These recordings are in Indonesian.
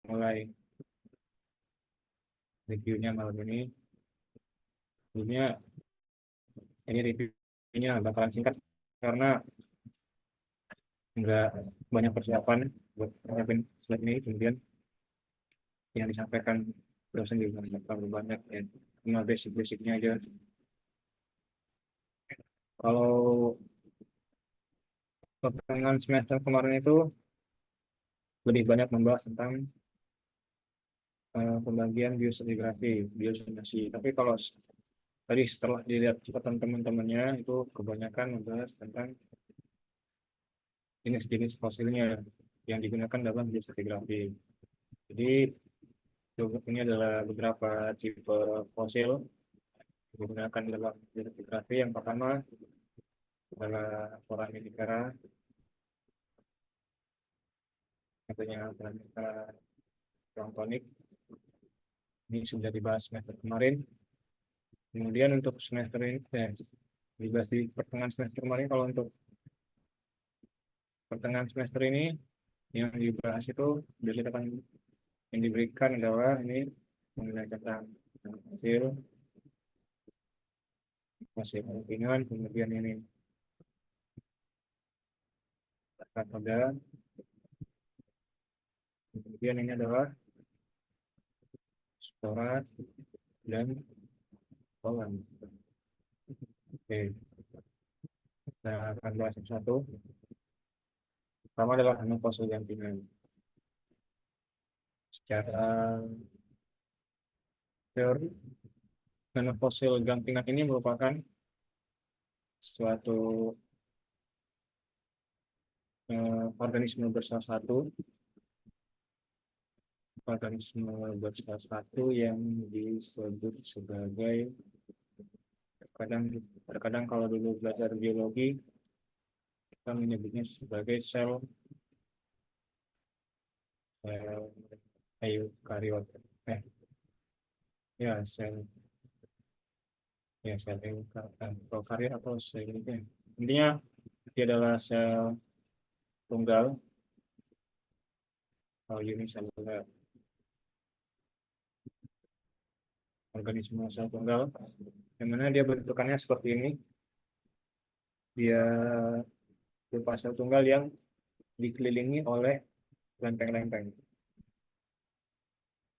mulai reviewnya malam ini. Sebelumnya ini reviewnya bakalan singkat karena nggak banyak persiapan buat nyiapin slide ini. Kemudian yang disampaikan dosen juga nggak terlalu banyak ya, cuma basic-basicnya aja. Kalau pertengahan semester kemarin itu lebih banyak membahas tentang pembagian biostratigrafi, biosimulasi. Tapi kalau tadi setelah dilihat catatan teman-temannya itu kebanyakan membahas tentang jenis-jenis fosilnya yang digunakan dalam biostratigrafi. Jadi ini adalah beberapa tipe fosil yang digunakan dalam biostratigrafi. Yang pertama adalah foraminifera, katanya foraminifera planktonik. Ini sudah dibahas semester kemarin. Kemudian untuk semester ini, dibahas di pertengahan semester kemarin. Kalau untuk pertengahan semester ini, yang dibahas itu berdasarkan yang diberikan adalah ini mengenai tentang hasil hasil kemungkinan, kemudian ini pada, kemudian ini adalah sporat dan kolam. Oke, kita akan bahas satu. Pertama adalah fosil jantingan. Secara teori, fosil gantingan ini merupakan suatu organisme bersalah satu yang disebut sebagai, terkadang terkadang kalau dulu belajar biologi kita menyebutnya sebagai sel eukariot. Ya sel eukariot atau sel ini. Intinya dia adalah sel tunggal atau uniseluler, organisme sel tunggal, yang mana dia bentukannya seperti ini. Dia berupa sel tunggal yang dikelilingi oleh lempeng-lempeng.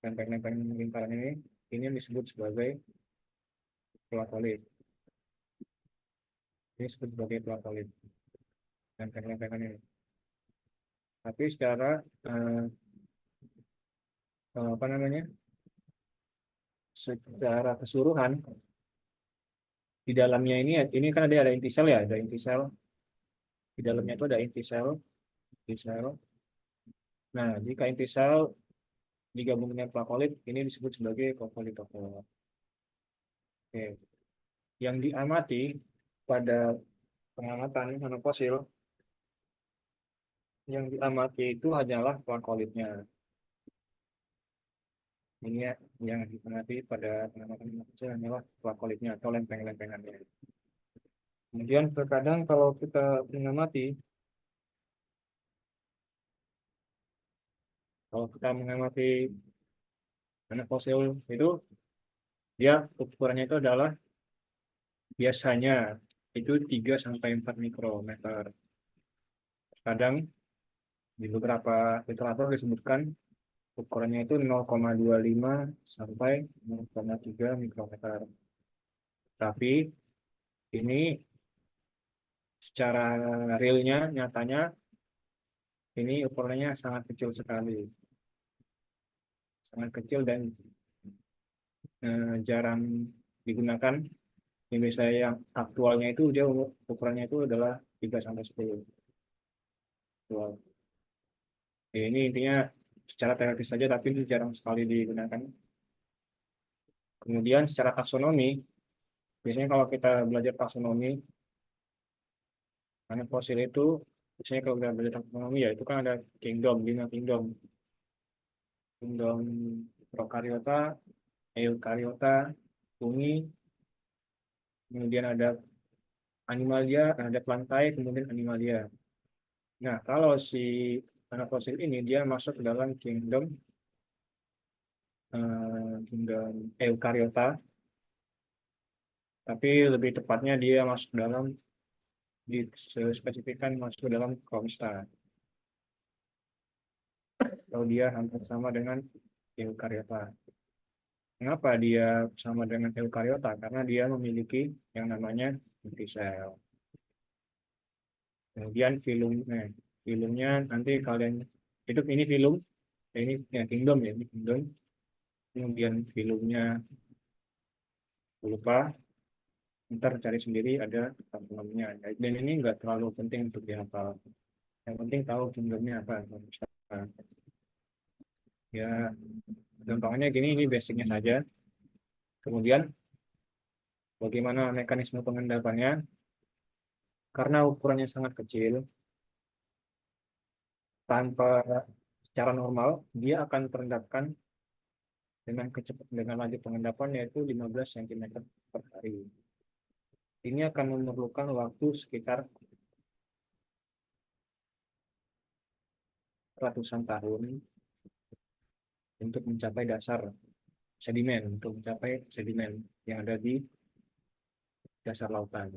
Lempeng-lempeng lingkaran ini yang disebut sebagai plakolit. Ini disebut sebagai plakolit, lempeng-lempengan ini. Tapi secara apa namanya? Secara keseluruhan di dalamnya ini kan ada inti sel ya, ada inti sel. Di dalamnya itu ada inti sel. Nah, jika inti sel digabung dengan plakolit, ini disebut sebagai kokolitofor. Oke. Yang diamati pada pengamatan nanofosil, yang diamati itu hanyalah plakolitnya. Ini ya, yang diamati pada pengamatan nanofosil hanyalah plakolitnya atau lempeng-lempengannya. Kemudian terkadang kalau kita mengamati, nanofosil itu dia ukurannya itu adalah biasanya itu 3 sampai 4 mikrometer. Kadang di beberapa literatur disebutkan ukurannya itu 0,25 sampai 0,3 mikrometer. Tapi ini secara realnya, nyatanya, ini ukurannya sangat kecil sekali. Sangat kecil dan jarang digunakan. Yang misalnya yang aktualnya itu dia ukurannya itu adalah 3 sampai 10. Aktual. Ya, ini intinya secara teoritis saja, tapi itu jarang sekali digunakan. Kemudian secara taksonomi, biasanya kalau kita belajar taksonomi, karena fosil itu, biasanya kalau kita belajar taksonomi ya itu kan ada kingdom, 5 kingdom. Kingdom Prokaryota, Eukaryota, fungi, kemudian ada animalia, ada plantae, kemudian animalia. Nah, kalau si anak fosil ini dia masuk ke dalam kingdom kingdom Eukaryota, tapi lebih tepatnya dia masuk dalam dispesifikkan masuk dalam Kromsta. Atau dia hampir sama dengan Eukaryota. Mengapa dia sama dengan Eukaryota? Karena dia memiliki yang namanya intisel. Kemudian filumnya nanti kalian itu ini film, ini ya kingdom ya, ini kingdom. Kemudian filumnya lupa, ntar cari sendiri ada taksonominya. Dan ini nggak terlalu penting untuk dihafal. Yang penting tahu kingdomnya apa. Ya, gampangnya gini, ini basicnya saja. Kemudian bagaimana mekanisme pengendapannya? Karena ukurannya sangat kecil, tanpa secara normal dia akan terendapkan dengan laju pengendapan yaitu 15 cm per hari. Ini akan memerlukan waktu sekitar ratusan tahun untuk mencapai dasar sedimen, untuk mencapai sedimen yang ada di dasar lautan.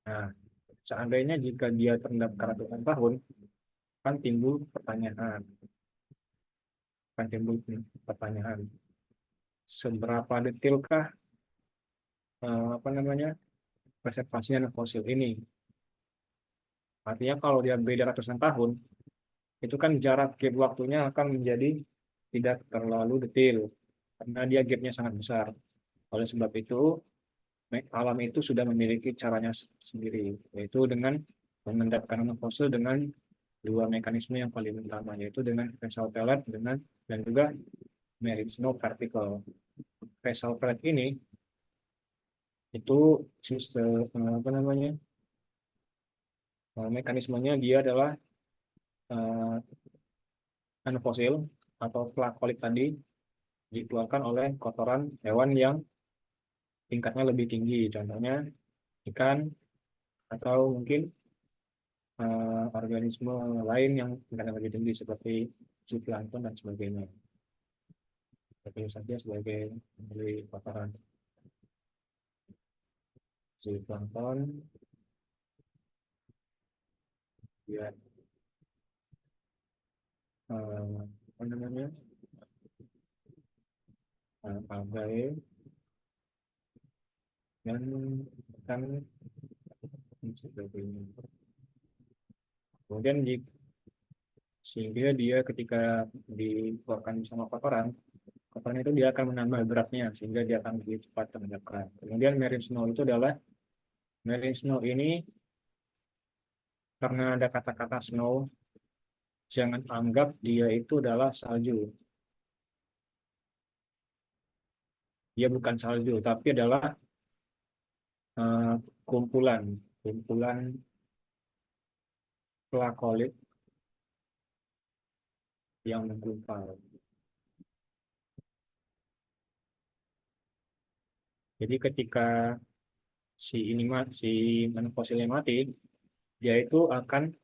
Nah, seandainya jika dia terendap ratusan tahun, kan timbul pertanyaan, kan timbul pertanyaan, seberapa detailkah apa namanya preservasinya fosil ini? Artinya kalau dia beda ratusan tahun, itu kan jarak gap waktunya akan menjadi tidak terlalu detail karena dia gapnya sangat besar. Oleh sebab itu, alam itu sudah memiliki caranya sendiri, yaitu dengan mengendapkan fosil dengan dua mekanisme yang paling utama, yaitu dengan vessel pellet dan juga marine snow particle. Vessel pellet ini itu sistem apa namanya mekanismenya dia adalah fosil atau plakolit tadi dikeluarkan oleh kotoran hewan yang tingkatnya lebih tinggi, contohnya ikan atau mungkin organisme lain yang tingkatnya lebih tinggi seperti zooplankton dan sebagainya. Tentu saja sebagai dari kotoran zooplankton, ya apa namanya algae dan ikan dan sebagainya. Kemudian sehingga dia ketika dikeluarkan bersama kotoran, kotoran itu dia akan menambah beratnya sehingga dia akan lebih cepat terendapkan. Kemudian marine snow itu adalah marine snow ini karena ada kata-kata snow, jangan anggap dia itu adalah salju. Dia bukan salju, tapi adalah eh, kumpulan kumpulan plakolit yang menggumpal. Jadi ketika si fosilnya mati, dia itu akan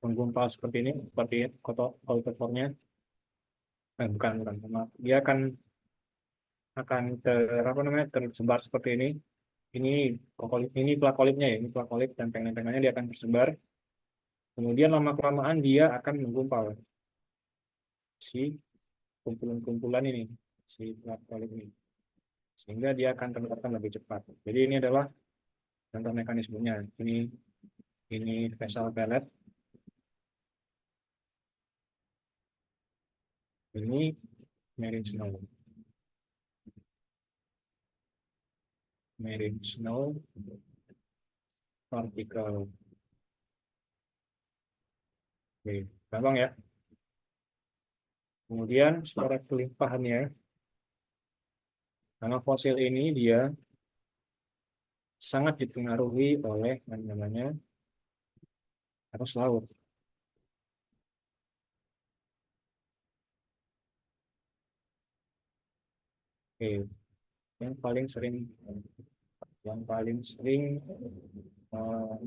menggumpal seperti ini, seperti kolektornya. Bukan, maaf. Dia apa namanya tersebar seperti ini. Ini plakolitnya ya, ini plakolit dan pengen-pengennya dia akan tersebar. Kemudian lama kelamaan dia akan menggumpal si kumpulan-kumpulan ini, si plakolit ini, sehingga dia akan terendapkan lebih cepat. Jadi ini adalah contoh mekanismenya. Ini vessel pellet, ini marine snow. Marine snow particle. Oke, gampang ya. Kemudian secara kelimpahannya, karena fosil ini dia sangat dipengaruhi oleh yang namanya arus laut. Oke, yang paling sering yang paling sering eh,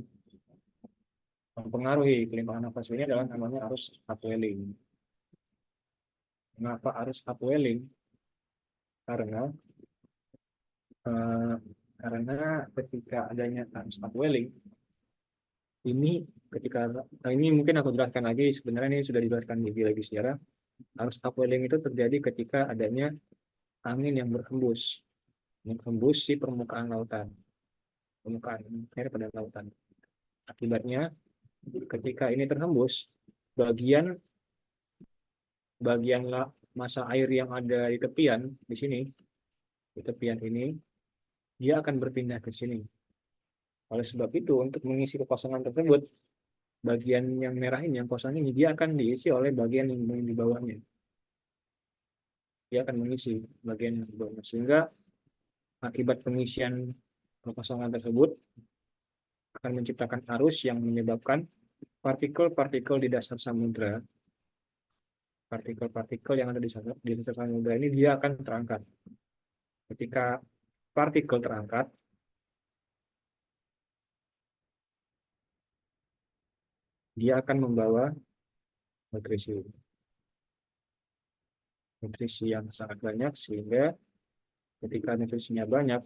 mempengaruhi kelimpahan nafas ini adalah namanya arus upwelling. Mengapa arus upwelling? Karena eh, karena ketika adanya arus upwelling ini ini mungkin aku jelaskan lagi, sebenarnya ini sudah dijelaskan lagi secara arus upwelling itu terjadi ketika adanya angin yang menghembus si permukaan lautan, permukaan air pada lautan. Akibatnya ketika ini terhembus, bagian bagian massa air yang ada di tepian di sini, di tepian ini, dia akan berpindah ke sini. Oleh sebab itu, untuk mengisi kekosongan tersebut, bagian yang merah ini, yang kosong ini, dia akan diisi oleh bagian yang di bawahnya. Dia akan mengisi bagian yang di bawahnya. Sehingga akibat pengisian kekosongan tersebut akan menciptakan arus yang menyebabkan partikel-partikel di dasar samudra, partikel-partikel yang ada di dasar samudra ini dia akan terangkat. Ketika partikel terangkat, dia akan membawa nutrisi yang sangat banyak, sehingga ketika nutrisinya banyak,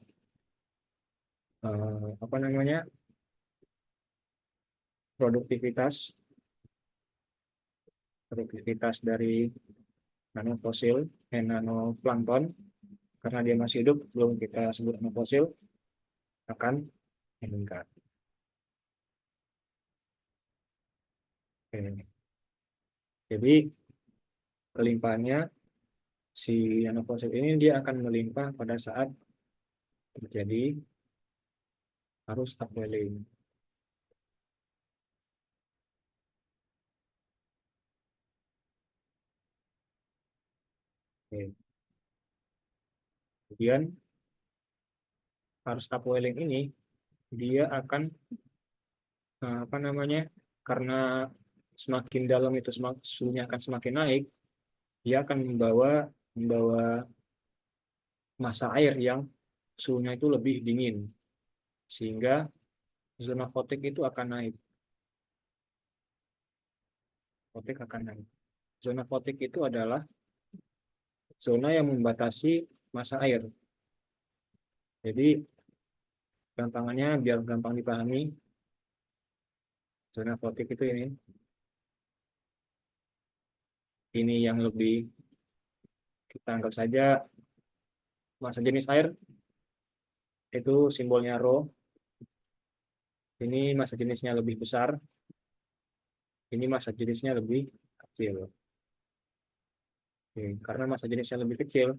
apa namanya, produktivitas dari nanofosil, nanoplankton, karena dia masih hidup, belum kita sebut nanofosil, akan meningkat. Oke. Jadi kelimpahannya, si nanofosil ini dia akan melimpah pada saat terjadi arus upwelling. Oke. Kemudian arus upwelling ini dia akan apa namanya, karena semakin dalam itu suhunya akan semakin naik, dia akan membawa massa air yang suhunya itu lebih dingin, sehingga zona fotik itu akan naik. Fotik akan naik. Zona fotik itu adalah zona yang membatasi massa air. Jadi gampangannya biar gampang dipahami, zona fotik itu ini yang lebih, kita anggap saja massa jenis air itu simbolnya rho. Ini massa jenisnya lebih besar, ini massa jenisnya lebih kecil. Oke, karena massa jenisnya lebih kecil,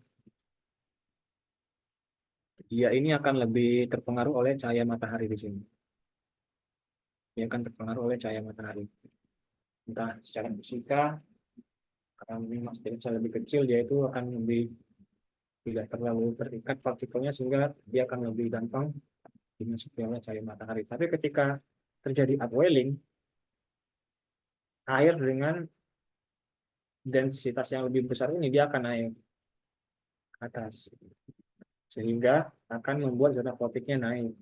dia ini akan lebih terpengaruh oleh cahaya matahari di sini. Dia akan terpengaruh oleh cahaya matahari. Entah secara fisika, karena ini massa jenisnya lebih kecil, dia itu akan lebih tidak terlalu terikat partikelnya, sehingga dia akan lebih gampang dimasuki oleh cahaya matahari. Tapi ketika terjadi upwelling, air dengan densitas yang lebih besar ini dia akan naik ke atas, sehingga akan membuat zona fotiknya naik.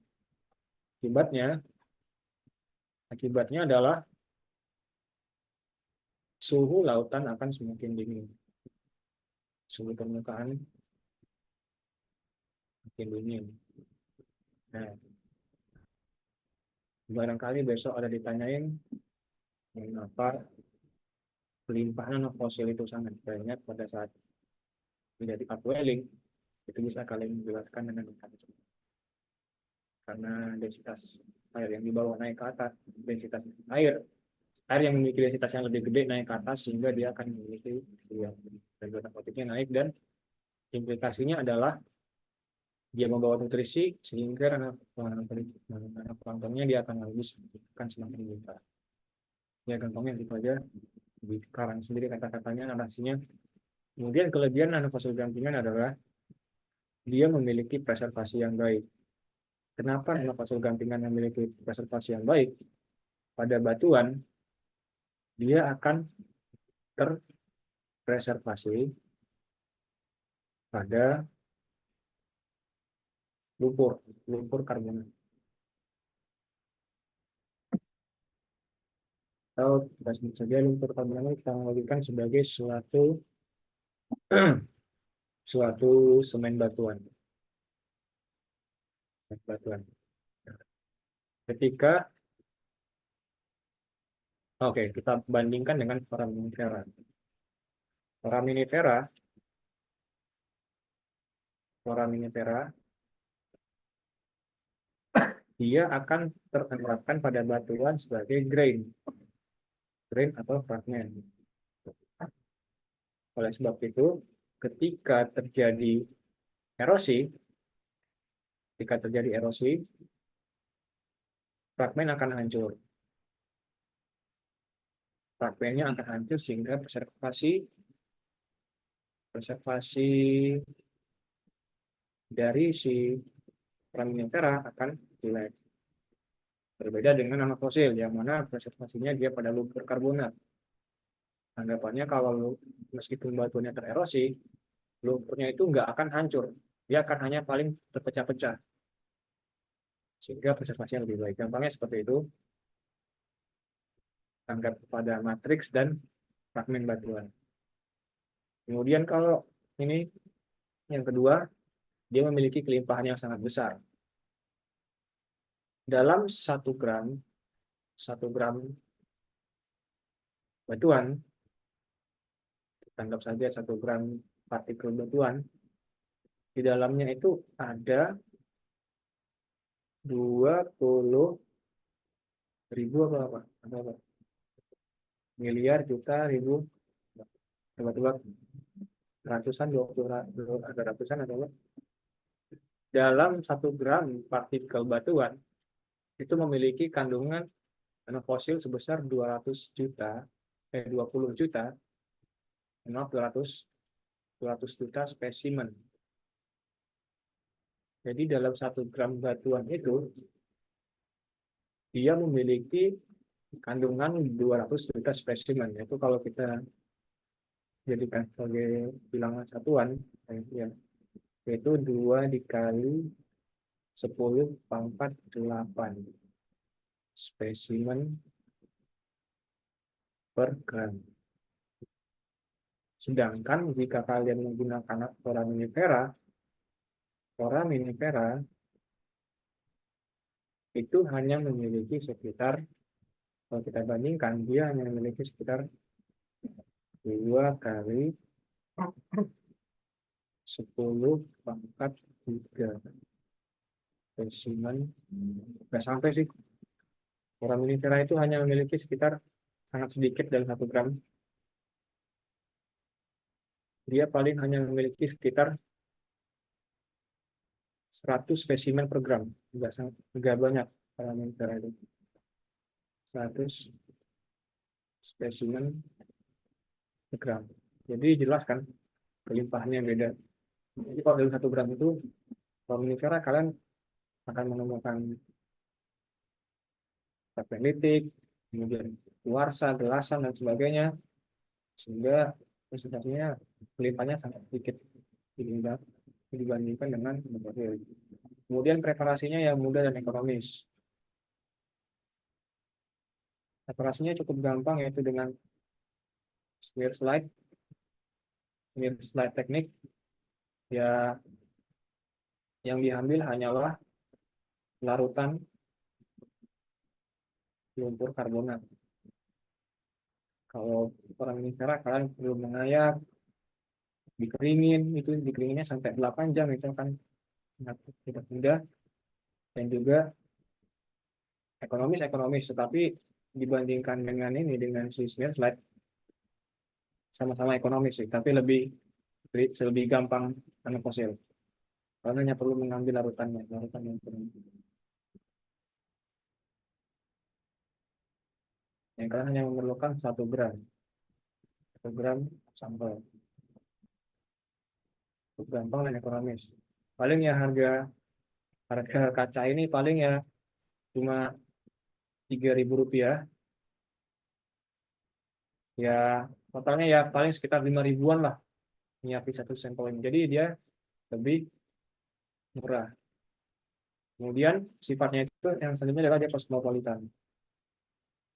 Akibatnya, akibatnya adalah suhu lautan akan semakin dingin. Suhu permukaan makin dingin. Nah, barangkali besok ada ditanyain mengapa pelimpahan fosil itu sangat banyak pada saat terjadi upwelling. Itu bisa kalian menjelaskan dengan mekanisme. Karena densitas air yang di bawah naik ke atas, densitas air yang memiliki densitas yang lebih gede naik ke atas, sehingga dia akan memiliki zona fotiknya naik, dan implikasinya adalah dia membawa nutrisi, sehingga planktonnya dia akan habis, akan semakin meningkat. Ya gampangnya gitu aja, di karang sendiri kata-katanya, narasinya. Kemudian kelebihan nanofosil gampingan adalah dia memiliki preservasi yang baik. Kenapa nanofosil gampingan memiliki preservasi yang baik? Pada batuan dia akan terpreservasi pada lumpur karbonat. atau kita sebut saja lumpur karbonaat kita analogikan sebagai suatu semen batuan. Batuan. Ketika Oke, kita bandingkan dengan foraminifera. Foraminifera, foraminifera, dia akan terterapkan pada batuan sebagai grain atau fragmen. Oleh sebab itu, ketika terjadi erosi, fragmen akan hancur. Fragmennya akan hancur sehingga preservasi dari si foraminifera akan jelek. Berbeda dengan nanofosil, yang mana preservasinya dia pada lumpur karbonat. Anggapannya kalau meskipun batuannya tererosi, lumpurnya itu nggak akan hancur. Dia akan hanya paling terpecah-pecah. Sehingga preservasinya lebih baik. Gampangnya seperti itu. Anggap pada matriks dan fragmen batuan. Kemudian kalau ini yang kedua, dia memiliki kelimpahan yang sangat besar. Dalam 1 gram batuan, anggap saja 1 gram partikel batuan, di dalamnya itu ada 20.000 apa? Miliar, juta, ribu, tebak-tebak, ratusan, 20, ada ratusan atau apa? Dalam 1 gram partikel batuan itu memiliki kandungan nanofosil sebesar 200 juta, 20 juta, 200 juta spesimen. Jadi dalam 1 gram batuan itu dia memiliki kandungan 200 juta spesimen. Itu kalau kita jadikan sebagai bilangan satuan, ya, yaitu 2 dikali 10⁻⁸ spesimen per gram. Sedangkan jika kalian menggunakan foraminifera itu hanya memiliki sekitar, kalau kita bandingkan, dia hanya memiliki sekitar 2 kali 10⁻³ spesimen. Nggak sampai sih. Foraminifera itu hanya memiliki sekitar sangat sedikit dalam 1 gram. Dia paling hanya memiliki sekitar 100 spesimen per gram. Nggak banyak foraminifera itu. 100 spesimen per gram. Jadi jelas kan kelimpahannya beda. Jadi kalau dalam 1 gram itu foraminifera kalian akan menemukan fragmenitik, kemudian kuarsa, gelasan dan sebagainya, sehingga presentasinya kelimpahannya sangat sedikit dibandingkan dengan nanofosil. Kemudian preparasinya yang mudah dan ekonomis. Preparasinya cukup gampang, yaitu dengan smear slide teknik. Ya, yang diambil hanyalah larutan lumpur karbonat. Kalau foraminifera kalian perlu mengayak, dikeringinnya sampai 8 jam, itu kan tidak mudah dan juga ekonomis, tetapi dibandingkan dengan si smear slide sama-sama ekonomis sih, tapi lebih gampang nanofosil karena hanya perlu mengambil larutan yang kalian hanya memerlukan 1 gram sampel. Gampang dan ekonomis. Paling ya harga kaca ini paling ya cuma Rp3.000. Ya totalnya ya paling sekitar 5.000-an lah nyiapin 1 sampel ini. Jadi dia lebih murah. Kemudian sifatnya itu yang selanjutnya adalah dia kosmopolitan.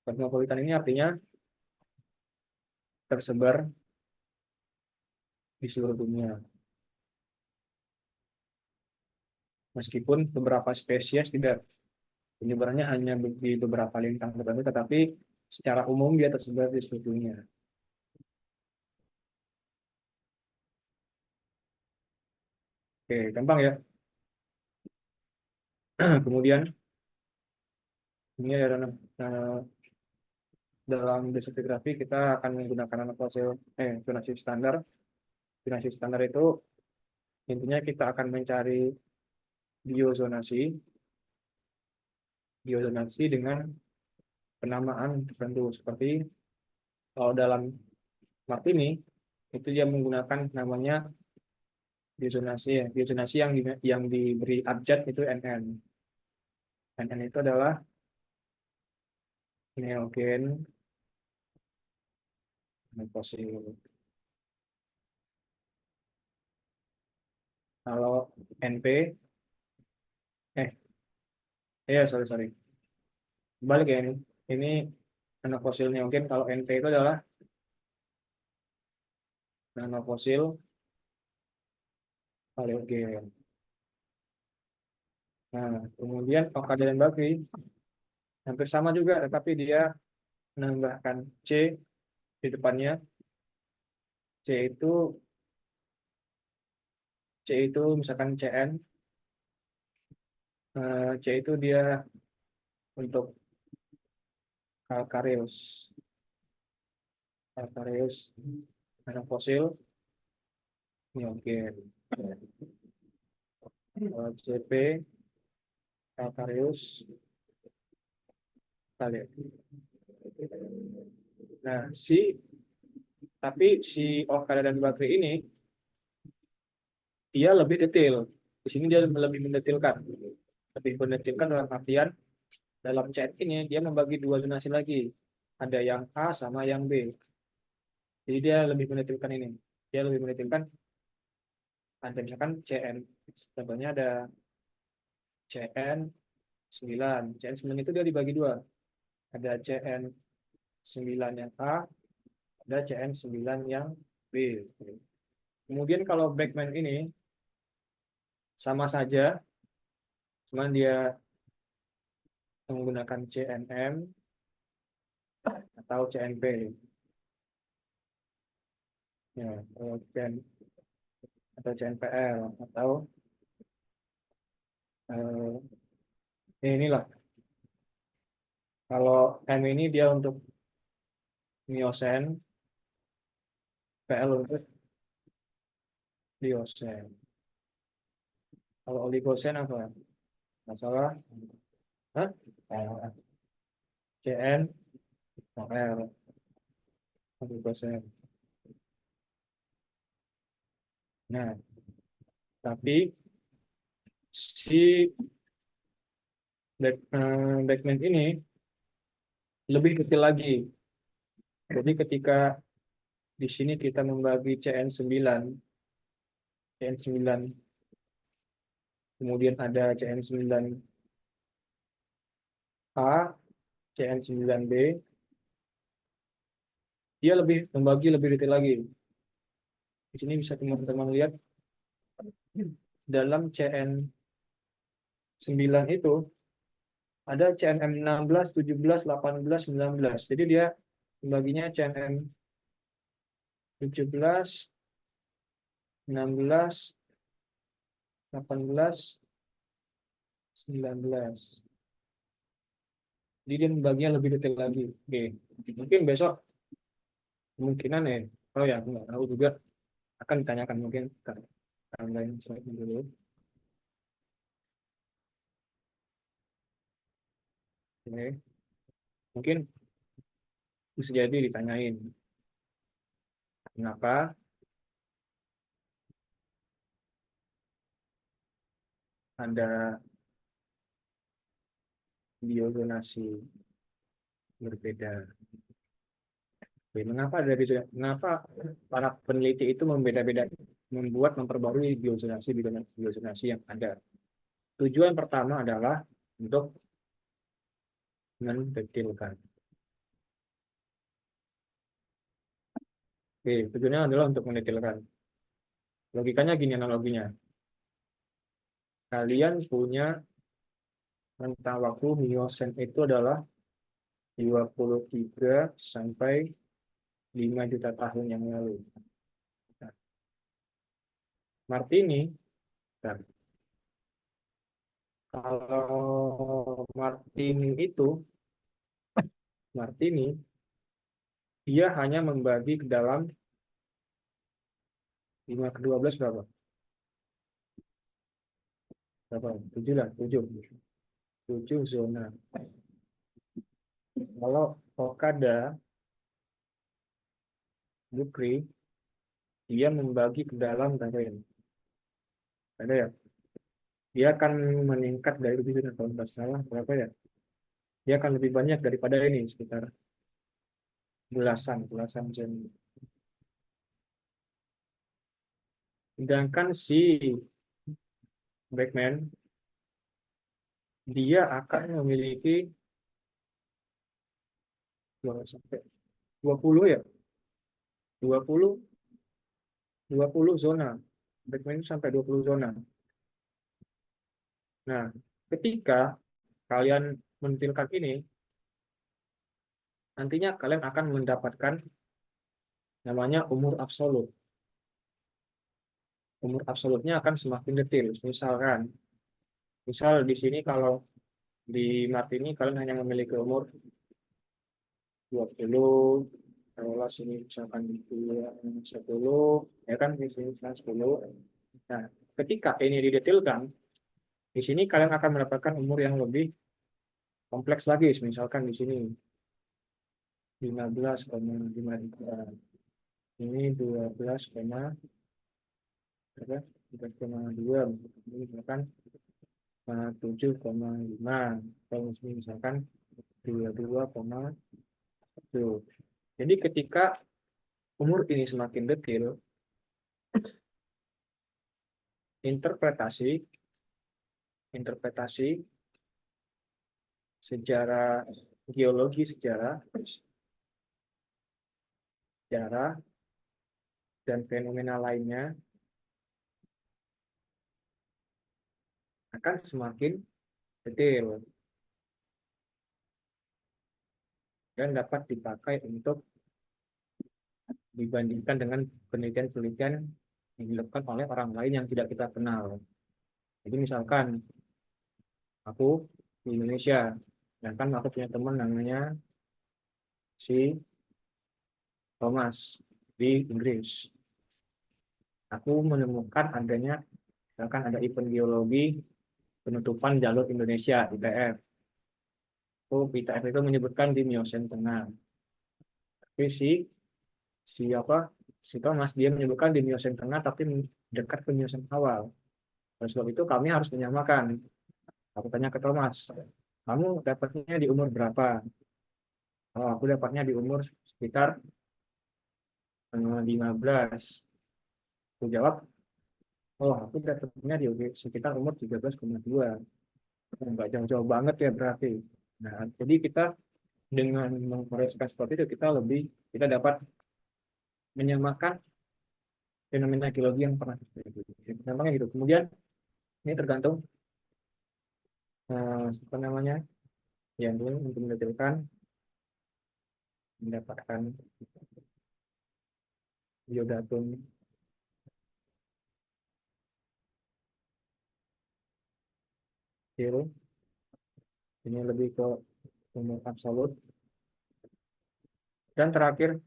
Kosmopolitan ini artinya tersebar di seluruh dunia. Meskipun beberapa spesies tidak penyebarannya hanya di beberapa lintang tertentu, tetapi secara umum dia tersebar di seluruh dunia. Oke, gampang ya. Kemudian ini adalah dalam destratigrafi kita akan menggunakan fosil zonasi standar. Zonasi standar itu intinya kita akan mencari biozonasi, biozonasi dengan penamaan tertentu seperti kalau dalam Martini itu dia menggunakan namanya biozonasi ya. Biozonasi yang diberi abjad itu NN. NN itu adalah neogen fosil. Kalau NP eh sorry sorry. Balik ya ini. Ini nanofosil neogen, kalau NP itu adalah nanofosil paleogen. Nah, kemudian Okada dan Bakri hampir sama juga, tetapi dia menambahkan C di depannya. C itu misalkan CN. C itu dia untuk Calcareous. Calcareous nanofosil neogen. CP Calcareous paleogen. Nah, tapi si Okada dan Bakri ini dia lebih detail. Di sini dia lebih mendetailkan. Lebih mendetailkan dalam artian dalam chat ini dia membagi dua zonasi lagi. Ada yang A sama yang B. Jadi dia lebih mendetailkan ini. Dia lebih mendetailkan ada misalkan CN. Contohnya ada CN9. CN9 itu dia dibagi dua. Ada CN9 yang A, ada CN9 yang B. Kemudian kalau Beckman ini sama saja, cuman dia menggunakan CNM atau CNP. Ya, atau CNPL atau inilah. Kalau M ini dia untuk miosen, PL untuk liosen. Kalau oligosen apa? Masalah? Hah? CN, L, oligosen. Nah, tapi si Beckman ini lebih detail lagi. Jadi ketika di sini kita membagi CN9, kemudian ada CN9A, CN9B, dia membagi lebih detail lagi. Di sini bisa teman-teman lihat dalam CN9 itu ada CNM 16, 17, 18, 19. Jadi dia membaginya CNM 17, 16, 18, 19. Jadi dia membaginya lebih detail lagi. Oke. Mungkin besok kemungkinan oh ya, nggak tahu juga, akan ditanyakan mungkin lain slide dulu. Oke. Mungkin bisa jadi ditanyain kenapa ada biozonasi berbeda. Oke, mengapa para peneliti itu membeda-beda, memperbarui biozonasi yang ada. Tujuan pertama adalah untuk mendetailkan. Oke, tujuannya adalah untuk mendetailkan. Logikanya gini analoginya. Kalian punya rentang waktu Miosen itu adalah 23 sampai 5 juta tahun yang lalu. Nah, Martini, nah, kalau Martini, dia hanya membagi ke dalam 5 ke 12 berapa? Berapa? 7 lah, 7. 7 zona. Kalau Okada, Bukri, dia membagi ke dalam berapa ini? Ada ya? Dia akan meningkat dari 7 juta tahun nggak salah, berapa ya? Dia akan lebih banyak daripada ini, sekitar belasan jam. Sedangkan si Backman, dia akan memiliki sampai 20 ya, 20 20 zona. Backman itu sampai 20 zona. Nah, ketika kalian menentukan ini, nantinya kalian akan mendapatkan namanya umur absolut. Umur absolutnya akan semakin detail. Misal di sini kalau di Martini kalian hanya memiliki umur 20, kalau sini misalkan di 10, ya kan di sini misalkan 10. Nah, ketika ini didetailkan, di sini kalian akan mendapatkan umur yang lebih kompleks lagi. Misalkan di sini 15,5 juta. Ini 12,2, misalkan 7,5, atau misalkan 22,1. Jadi ketika umur ini semakin detail, interpretasi interpretasi sejarah geologi, sejarah dan fenomena lainnya akan semakin detail dan dapat dipakai untuk dibandingkan dengan penelitian-penelitian yang dilakukan oleh orang lain yang tidak kita kenal. Jadi misalkan aku di Indonesia, dan kan aku punya teman namanya si Thomas di Inggris. Aku menemukan adanya, misalkan ada event geologi penutupan jalur Indonesia (ITF). ITF itu menyebutkan di Miosen Tengah. Tapi siapa si Thomas dia menyebutkan di Miosen Tengah tapi dekat ke Miosen awal. Oleh sebab itu kami harus menyamakan. Aku tanya ke Thomas, kamu dapatnya di umur berapa? Oh, aku dapatnya di umur sekitar 15. Aku jawab, oh, aku dapatnya di sekitar umur 13,2. Enggak jauh-jauh banget ya berarti. Nah, jadi kita dengan mengkoreksikan seperti itu, kita dapat menyamakan fenomena geologi yang pernah terjadi. Gampangnya gitu. Kemudian ini tergantung apa namanya yang ini untuk mendetailkan mendapatkan biodatum zero. Ini lebih ke umur absolut. Dan terakhir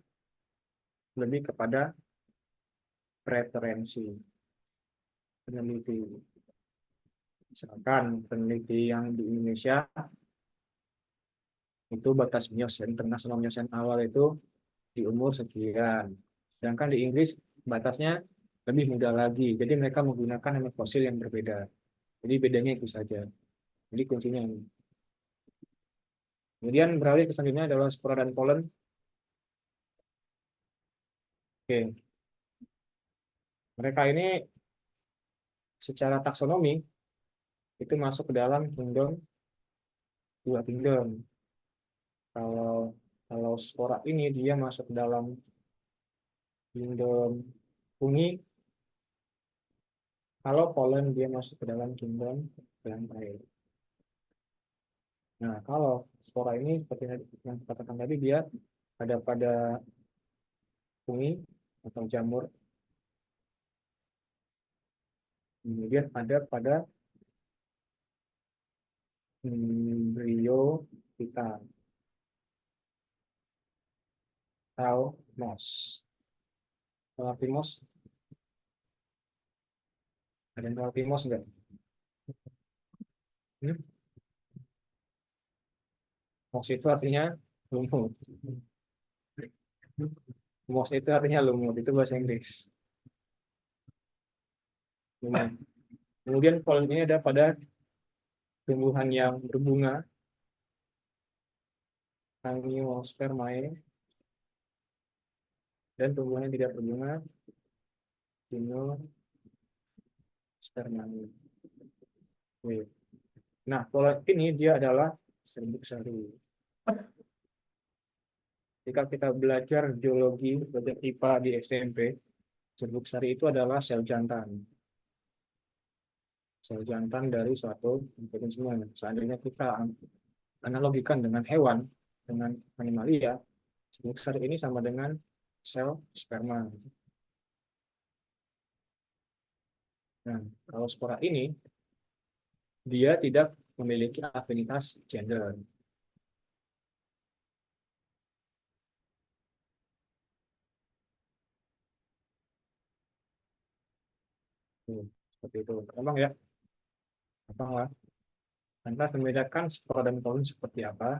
lebih kepada preferensi peneliti. Misalkan peneliti yang di Indonesia itu batas Miosen internasional Miosen awal itu di umur sekian. Sedangkan di Inggris batasnya lebih muda lagi. Jadi mereka menggunakan nama fosil yang berbeda. Jadi bedanya itu saja. Jadi kuncinya ini. Kemudian beralih ke selanjutnya adalah spora dan polen. Oke. Mereka ini secara taksonomi itu masuk ke dalam dua kingdom. Kalau kalau spora ini dia masuk ke dalam kingdom fungi. Kalau pollen dia masuk ke dalam kingdom belantae. Nah, kalau spora ini seperti yang katakan tadi dia ada pada fungi atau jamur, kemudian ada pada bryophyta atau moss. Kalau arti moss, ada yang tahu arti moss enggak? Hmm? Moss itu artinya lumut. Moss itu artinya lumut, itu bahasa Inggris. Lumut. Kemudian pollen ini ada pada tumbuhan yang berbunga, Angiospermae, dan tumbuhan yang tidak berbunga, Gymnospermae. Nah, pollen ini dia adalah serbuk sari. Jika kita belajar geologi, belajar IPA di SMP, serbuk sari itu adalah sel jantan. Sel jantan dari suatu organisme. Seandainya kita analogikan dengan hewan, dengan animalia, serbuk sari ini sama dengan sel sperma. Nah, kalau spora ini, dia tidak memiliki afinitas gender. Seperti itu. Emang ya, apa lah? Anda membedakan spora dan pollen seperti apa?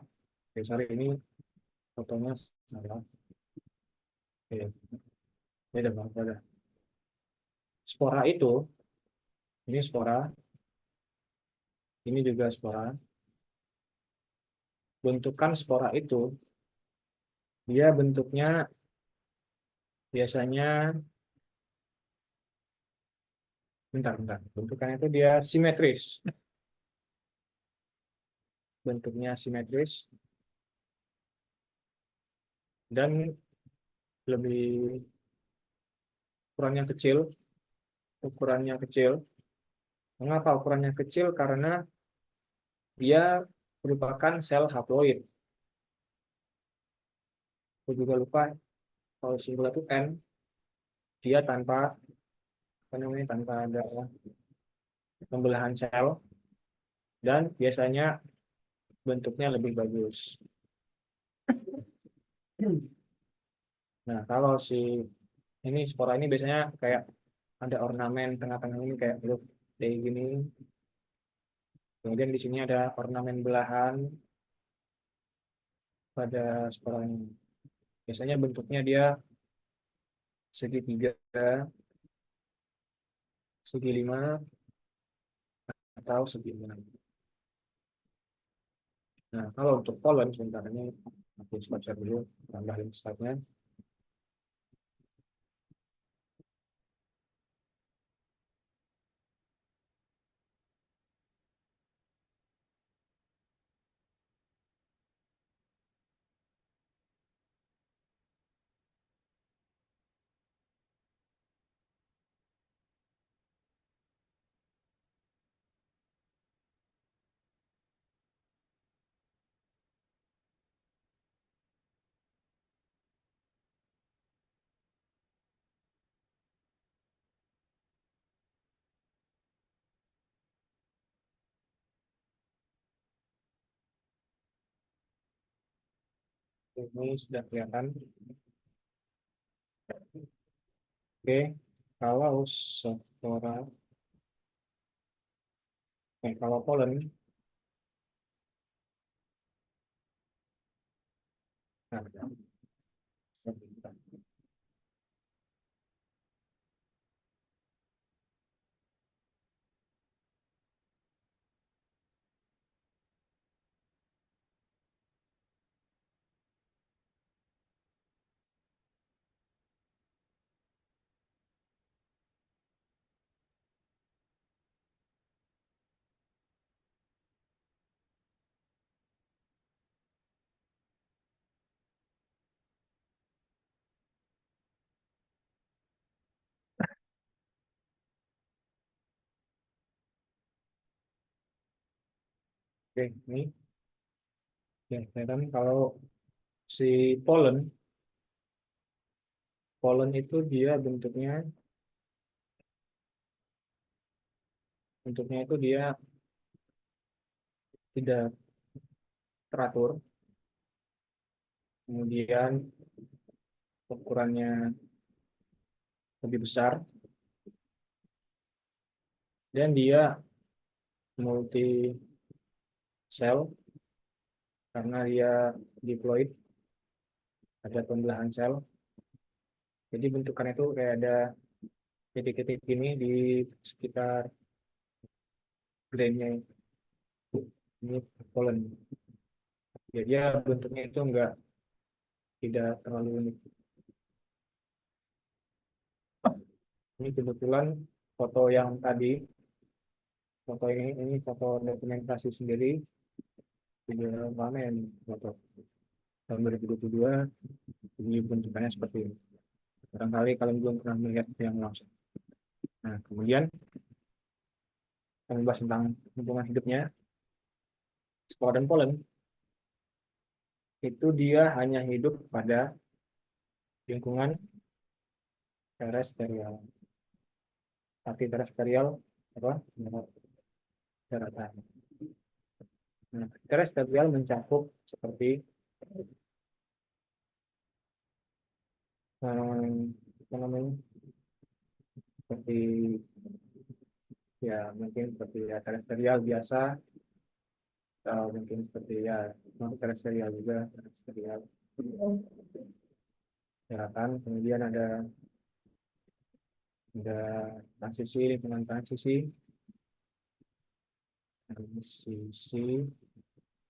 Oke, sorry, ini fotonya salah. Oke, beda banget. Beda. Spora itu, ini spora, ini juga spora. Bentukan spora itu, dia bentuknya biasanya, bentar. Bentukannya itu dia simetris. Bentuknya simetris dan lebih ukurannya kecil. Ukurannya kecil. Mengapa ukurannya kecil? Karena dia merupakan sel haploid. Aku juga lupa kalau singkat itu N, dia tanpa apa namanya tanpa ada pembelahan sel dan biasanya bentuknya lebih bagus. Nah, kalau si ini spora ini biasanya kayak ada ornamen tengah-tengah ini kayak huruf D gini. Kemudian di sini ada ornamen belahan pada spora ini. Biasanya bentuknya dia segitiga, segi lima, atau segi enam. Nah, kalau untuk pollen sebentar ini aku baca dulu tambahin statnya. Ini sudah kelihatan. Oke, kalau spora, kalau pollen, nah, Oke, ini ya, kelihatan kalau si pollen, pollen itu dia bentuknya itu dia tidak teratur, kemudian ukurannya lebih besar, dan dia multi cell karena dia diploid, ada pembelahan sel. Jadi bentukannya itu kayak ada titik-titik ini di sekitar grainnya. Ini pollen. Ya, dia bentuknya itu enggak, tidak terlalu unik. Ini kebetulan foto yang tadi, foto ini foto dokumentasi sendiri, video mana yang foto tahun 2022, ini bentukannya seperti ini. Barangkali kalian belum pernah melihat yang langsung. Nah, kemudian kami bahas tentang lingkungan hidupnya. Spora dan polen itu dia hanya hidup pada lingkungan terestrial. Arti terestrial apa? Daratan. Nah, terestrial mencakup seperti apa namanya? Seperti ya mungkin seperti ya terestrial biasa, atau mungkin seperti ya non terestrial juga, terestrial daratan. Kemudian ada transisi, lingkungan transisi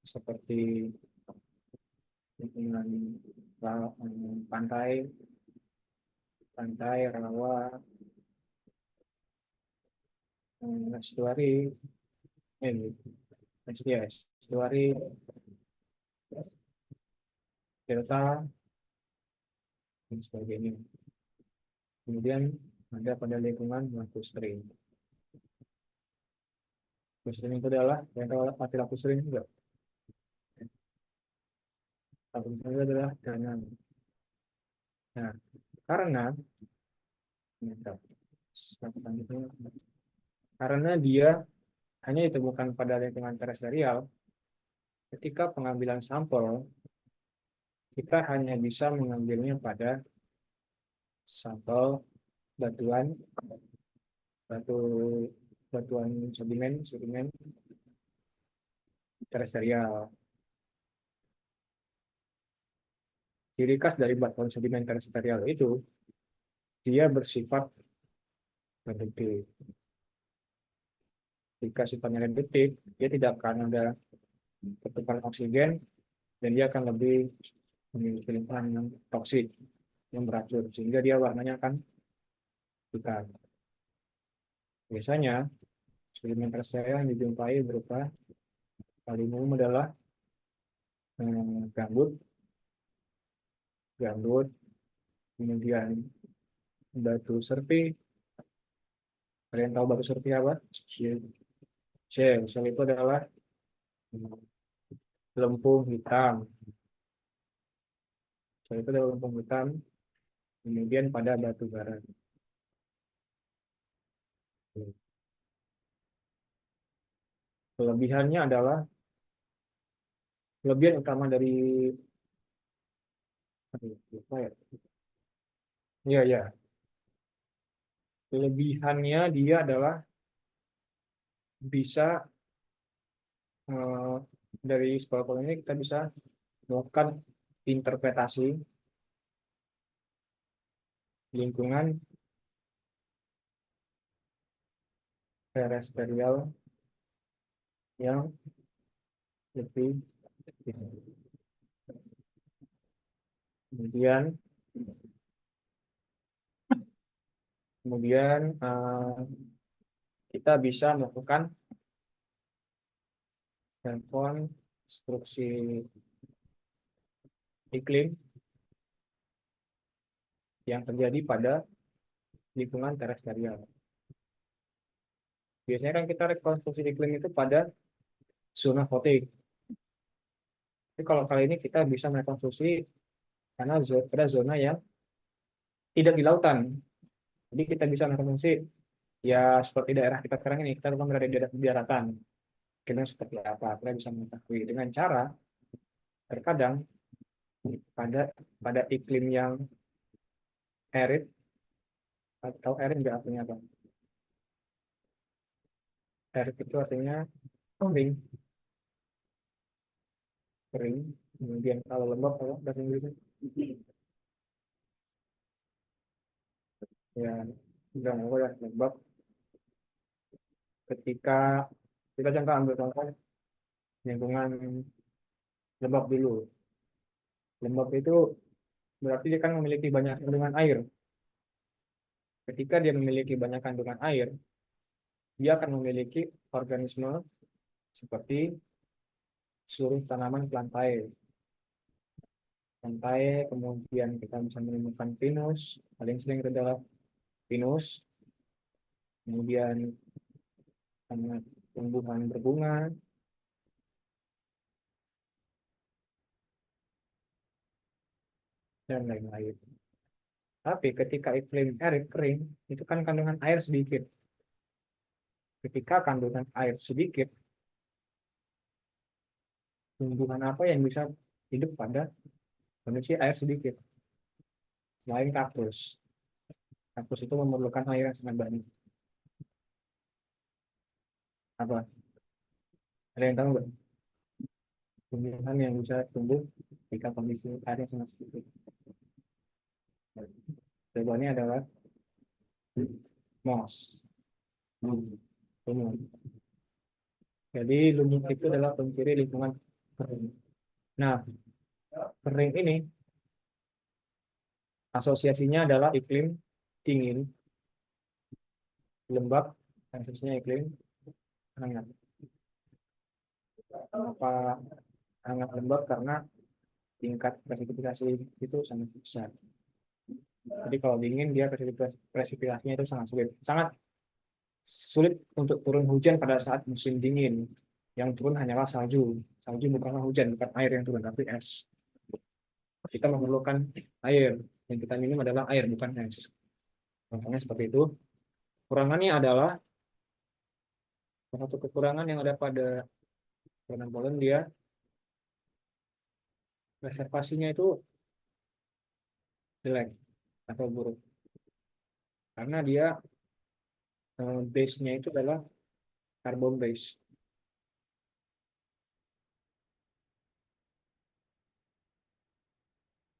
seperti lingkungan pantai, rawa, estuari, estuari, delta, dan sebagainya. Kemudian ada pada lingkungan lacustering. Lacustering itu adalah yang tahu arti lacustering juga. Lacustering itu adalah danau. Nah, karena karena dia hanya ditemukan pada lingkungan terestrial, ketika pengambilan sampel kita hanya bisa mengambilnya pada sampel batuan batu batuan sedimen terestrial. Ciri khas dari batuan sedimen terestrial itu dia bersifat reduktif. Jika sifatnya reduktif, dia tidak akan ada ketukaran oksigen dan dia akan lebih memiliki lingkungan yang toksik, yang beracun, sehingga dia warnanya akan hitam. Biasanya sedimen terestrial yang dijumpai berupa paling umum adalah gambut, kemudian batu serpi. Kalian tahu batu serpi apa? Shell. Shell itu adalah lempung hitam. Shell itu adalah lempung hitam. Kemudian pada batu bara. Kelebihannya adalah kelebihan utama dari apa ya? Iya, ya. Kelebihannya dia adalah bisa eh, dari sekolah ini kita bisa melakukan interpretasi lingkungan terestrial yang lebih kemudian kemudian kita bisa melakukan rekonstruksi iklim yang terjadi pada lingkungan terestrial. Biasanya kan kita rekonstruksi iklim itu pada zona voting. Tapi kalau kali ini kita bisa merekonstruksi karena pada zona yang tidak di lautan. Jadi kita bisa merekonstruksi ya seperti daerah kita sekarang ini, kita memang berada di daratan. Kira seperti apa? Kita bisa mengetahui dengan cara terkadang pada pada iklim yang arid atau arid nggak artinya apa? Arid itu artinya kering, kering. Kemudian kalau lembab kalau bahasa Inggrisnya ya udah nggak ya lembab. Ketika kita contoh ambil contoh lingkungan lembab dulu. Lembab itu berarti dia kan memiliki banyak kandungan air. Ketika dia memiliki banyak kandungan air, dia akan memiliki organisme seperti seluruh tanaman plantae. Plantae, kemudian kita bisa menemukan pinus, paling sering adalah pinus, kemudian tumbuhan berbunga, dan lain-lain. Tapi ketika iklim arid kering, itu kan kandungan air sedikit. Ketika kandungan air sedikit, tumbuhan apa yang bisa hidup pada kondisi air sedikit? Selain kaktus. Kaktus itu memerlukan air yang sangat banyak. Apa? Ada yang tahu nggak? Tumbuhan yang bisa tumbuh jika kondisi air yang sangat sedikit. Jawabannya adalah moss. Lumut. Jadi lumut itu adalah penciri lingkungan kering. Nah, kering ini asosiasinya adalah iklim dingin, lembab, asosiasinya iklim hangat. Kenapa hangat lembab? Karena tingkat presipitasi itu sangat besar. Jadi kalau dingin dia presipitasinya itu sangat sulit untuk turun hujan pada saat musim dingin. Yang turun hanyalah salju. Salju bukanlah hujan, bukan air yang turun, tapi es. Kita memerlukan air. Yang kita minum adalah air, bukan es. Makanya seperti itu. Kurangannya adalah salah satu kekurangan yang ada pada polen dia reservasinya itu jelek atau buruk karena dia base-nya itu adalah karbon base.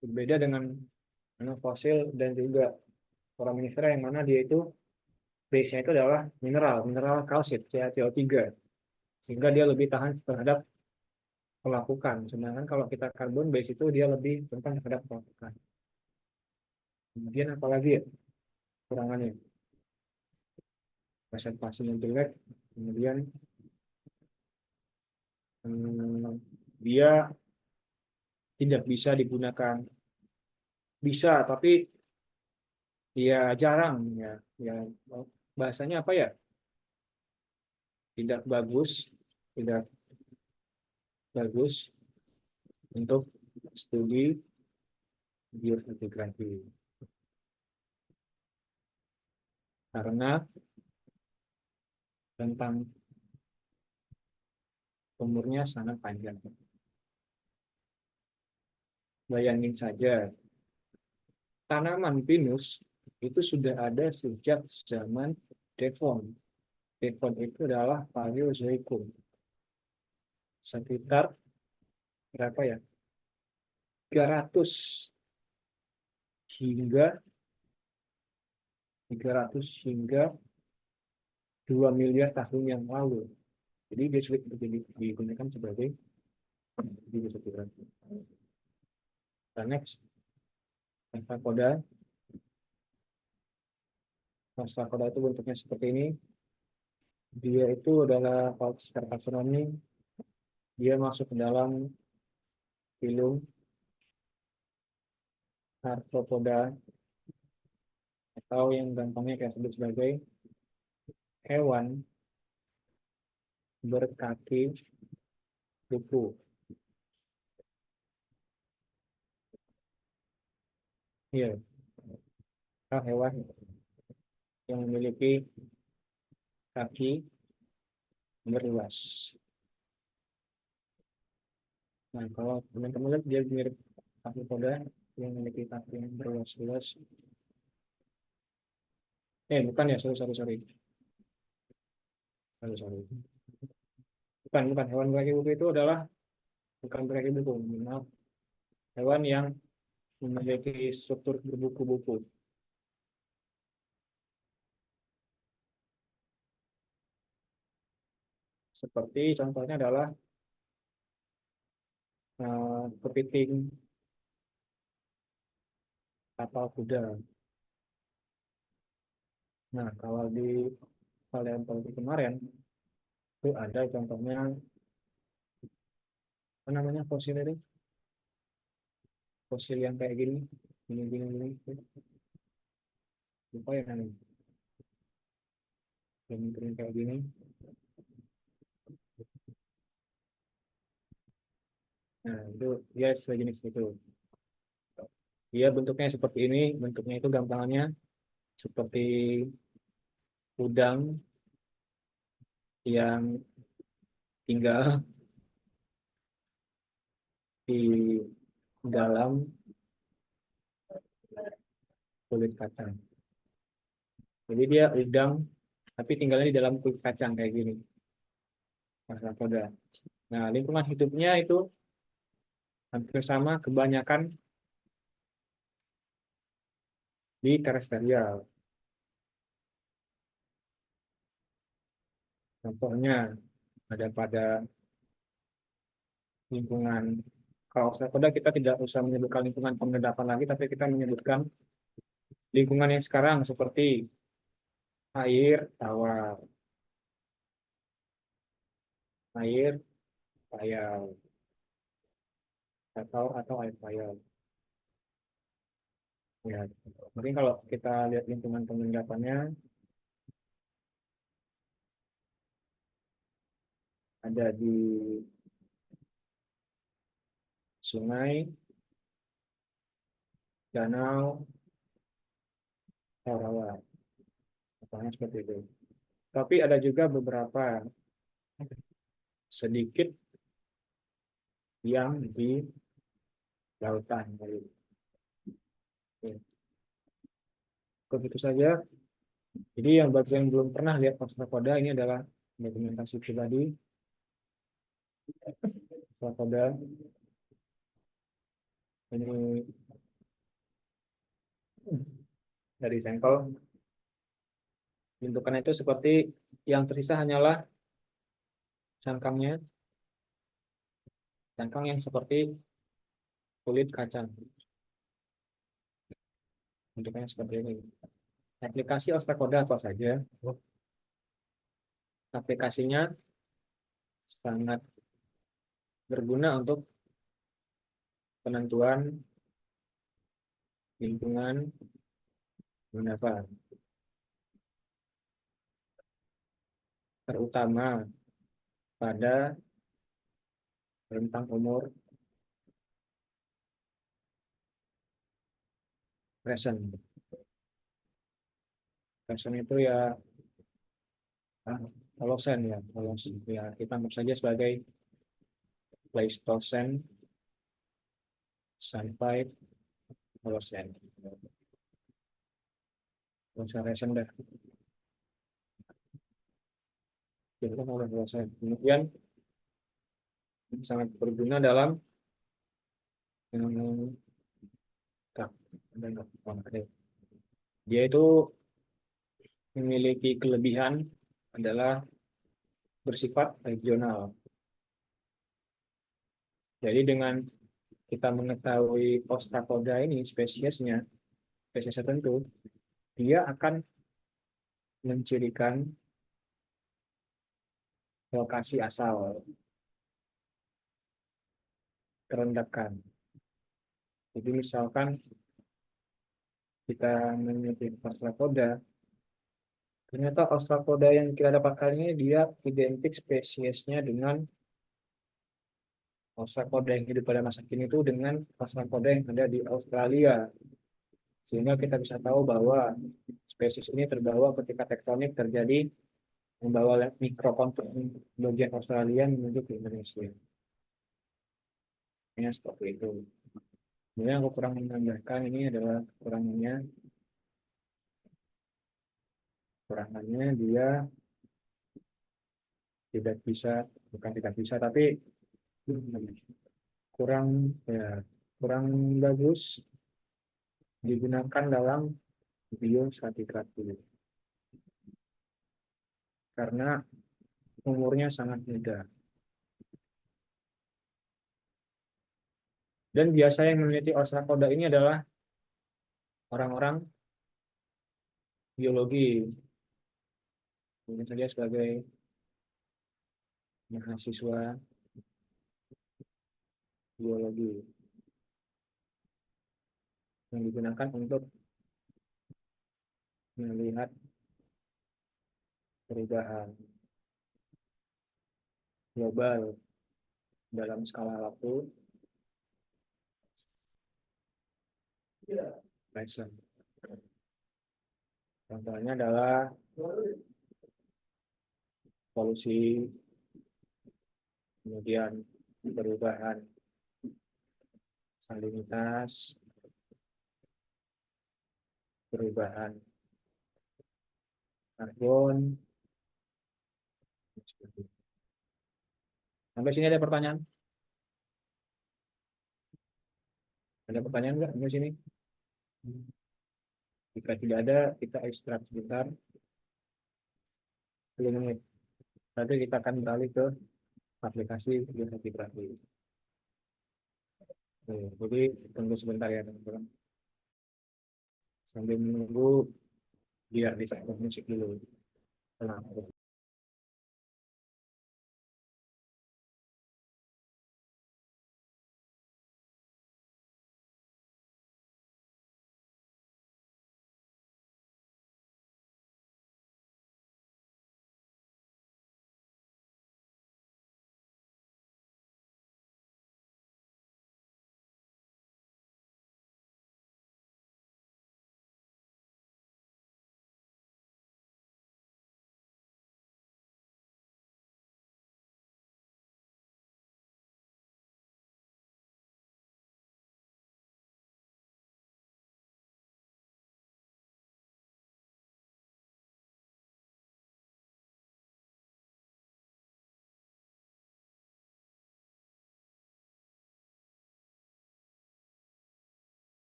Berbeda dengan fosil dan juga foraminifera yang mana dia itu base-nya itu adalah mineral kalsit, CaCO3, sehingga dia lebih tahan terhadap pelapukan. Sedangkan kalau kita karbon base itu dia lebih rentan terhadap pelapukan. Kemudian apalagi ya kurangannya? Presentasinya jelek, kemudian dia tidak bisa digunakan, bisa tapi ya jarang ya, ya bahasanya apa ya, tidak bagus, tidak bagus untuk studi biostratigrafi karena rentang umurnya sangat panjang. Bayangin saja, tanaman pinus itu sudah ada sejak zaman Devon. Devon itu adalah Paleozoikum. Sekitar berapa ya? 300 hingga 300 hingga 2 miliar tahun yang lalu. Jadi dia sulit untuk digunakan sebagai biostratigrafi. Next, Hexapoda. Hexapoda itu bentuknya seperti ini. Dia itu adalah secara taksonomi, dia masuk ke dalam filum Arthropoda atau yang gampangnya kita sebut sebagai hewan berkaki buku. Iya, hewan yang memiliki kaki beruas. Nah, kalau teman-teman lihat dia mirip arthropoda yang memiliki kaki yang berulas-ulas. Bukan ya, sorry, sorry, sorry. Sorry, sorry. Bukan. Hewan berkaki buku itu adalah bukan berkaki buku. Maaf. Hewan yang memiliki struktur berbuku-buku. Seperti contohnya adalah kepiting, tapal kuda. Nah, kalau di paleontologi kemarin itu ada contohnya apa namanya fosil itu, fosil yang kayak gini, gini, lupa ya namanya, yang kayak gini. Nah, itu dia sejenis itu. Dia bentuknya seperti ini, bentuknya itu gampangannya seperti udang yang tinggal di dalam kulit kacang. Jadi dia udang, tapi tinggalnya di dalam kulit kacang kayak gini, arthropoda. Nah, lingkungan hidupnya itu hampir sama, kebanyakan di terestrial. Contohnya ada pada lingkungan, kalau arthropoda kita tidak usah menyebutkan lingkungan pengendapan lagi, tapi kita menyebutkan lingkungan yang sekarang seperti air tawar, air payau, atau air payau. Ya, mungkin kalau kita lihat lingkungan pengendapannya ada di sungai, danau, rawa, apanya seperti itu. Tapi ada juga beberapa sedikit yang di lautan. Ya, begitu saja. Jadi yang bagi yang belum pernah lihat ostracoda, ini adalah dokumentasi pribadi ostracoda. Ini dari sampel. Bentukannya itu seperti yang tersisa hanyalah cangkangnya, cangkang yang seperti kulit kacang. Bentukannya seperti ini. Aplikasi ostracoda apa saja? Aplikasinya sangat berguna untuk penentuan lingkungan endapan, terutama pada rentang umur present. Present itu ya Holocene ya, Holocene. Ya, kita anggap saja sebagai Pleistocene sampai Holocene. Holocene recent dah. Jadi kan oleh Holocene. Kemudian sangat berguna dalam um, dia itu memiliki kelebihan adalah bersifat regional. Jadi dengan kita mengetahui ostracoda ini spesiesnya, spesies tertentu, dia akan mencirikan lokasi asal kerendakan. Jadi misalkan kita menyebut ostracoda, ternyata ostracoda yang kita dapatkan ini dia identik spesiesnya dengan ostrakoda yang hidup pada masa kini itu dengan ostrakoda yang ada di Australia. Sehingga kita bisa tahu bahwa spesies ini terbawa ketika tektonik terjadi membawa mikrokontinental bagian Australia menuju ke Indonesia. Ya, seperti itu. Kemudian aku kurang menambahkan ini adalah kurangannya dia tidak bisa, bukan tidak bisa, tapi kurang ya kurang bagus digunakan dalam biostratigrasi karena umurnya sangat muda. Dan biasa yang meneliti ostracoda ini adalah orang-orang biologi, mungkin saja sebagai mahasiswa biologi yang digunakan untuk melihat perubahan global dalam skala waktu present. Contohnya adalah polusi, kemudian perubahan salinitas, perubahan karbon. Sampai sini ada pertanyaan? Ada pertanyaan nggak sampai sini? Jika tidak ada, kita istirahat sebentar, 10 menit. Nanti kita akan beralih ke aplikasi biostratigrasi. Jadi tunggu sebentar ya teman-teman. Sambil menunggu biar di musik dulu. Tenang.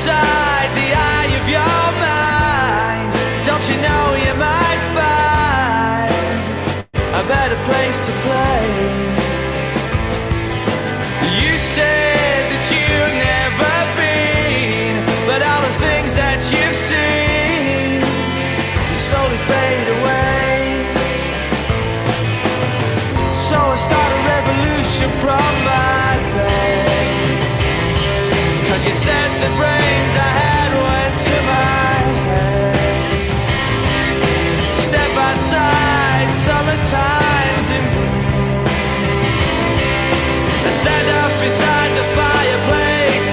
inside the eye of your mind. Don't you know you might find a better place to play? You said that you've never been, but all the things that you've seen slowly fade away. So I start a revolution from my bed, 'cause you said the brains I had went to my head. Step outside, summertime's in bloom. I stand up beside the fireplace,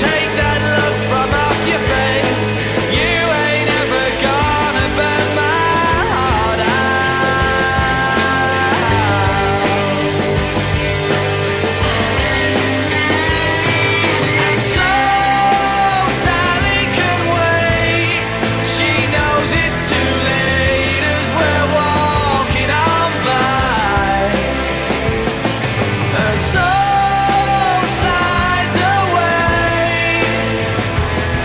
take that look from off your face. You ain't ever gonna burn my heart out. And so Sally can wait. She knows it's too late as we're walking on by. Her soul slides away,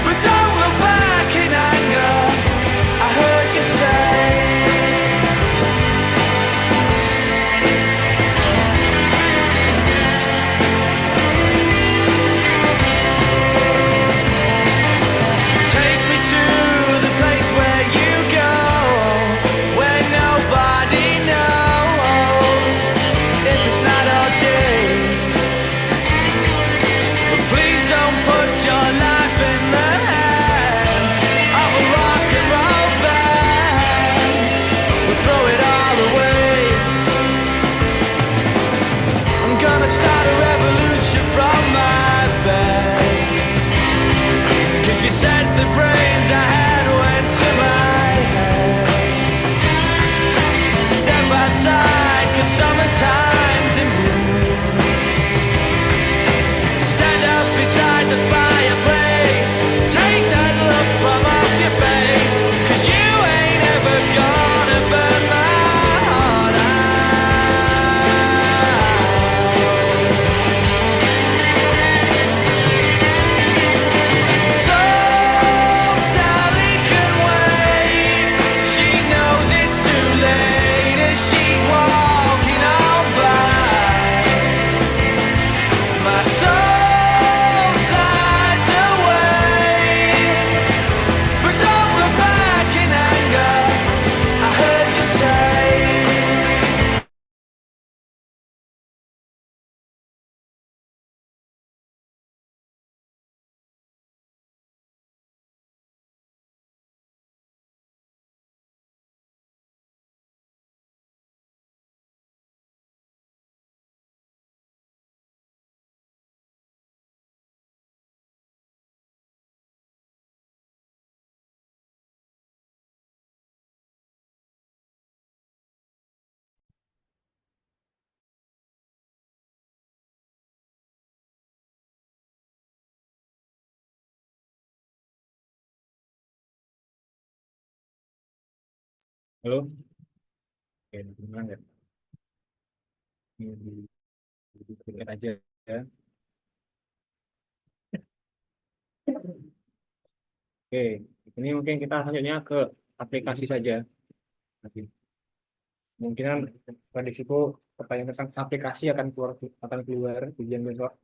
but don't look back in anger, I heard you say. Take me to the place where you go, where nobody knows if it's night or day. But please don't put your life in the hands of a rock and roll band. We'll throw it all away. I'm gonna start a revolution from my bed, 'cause you said the brains I had went to my head. Step outside, 'cause summertime's in bloom. Stand up beside the fireplace, take that look from off your face, 'cause you ain't ever gonna burn my heart out. So Sally can wait. She knows it's too late as she's walking on by. My soul slides away, but don't look back in anger, I heard you say. Halo, oke, gimana ya? Ini dikit aja ya. Oke, ini mungkin kita selanjutnya ke aplikasi saja. Nanti mungkinan prediksiku pertanyaan tentang aplikasi akan keluar ujian besok.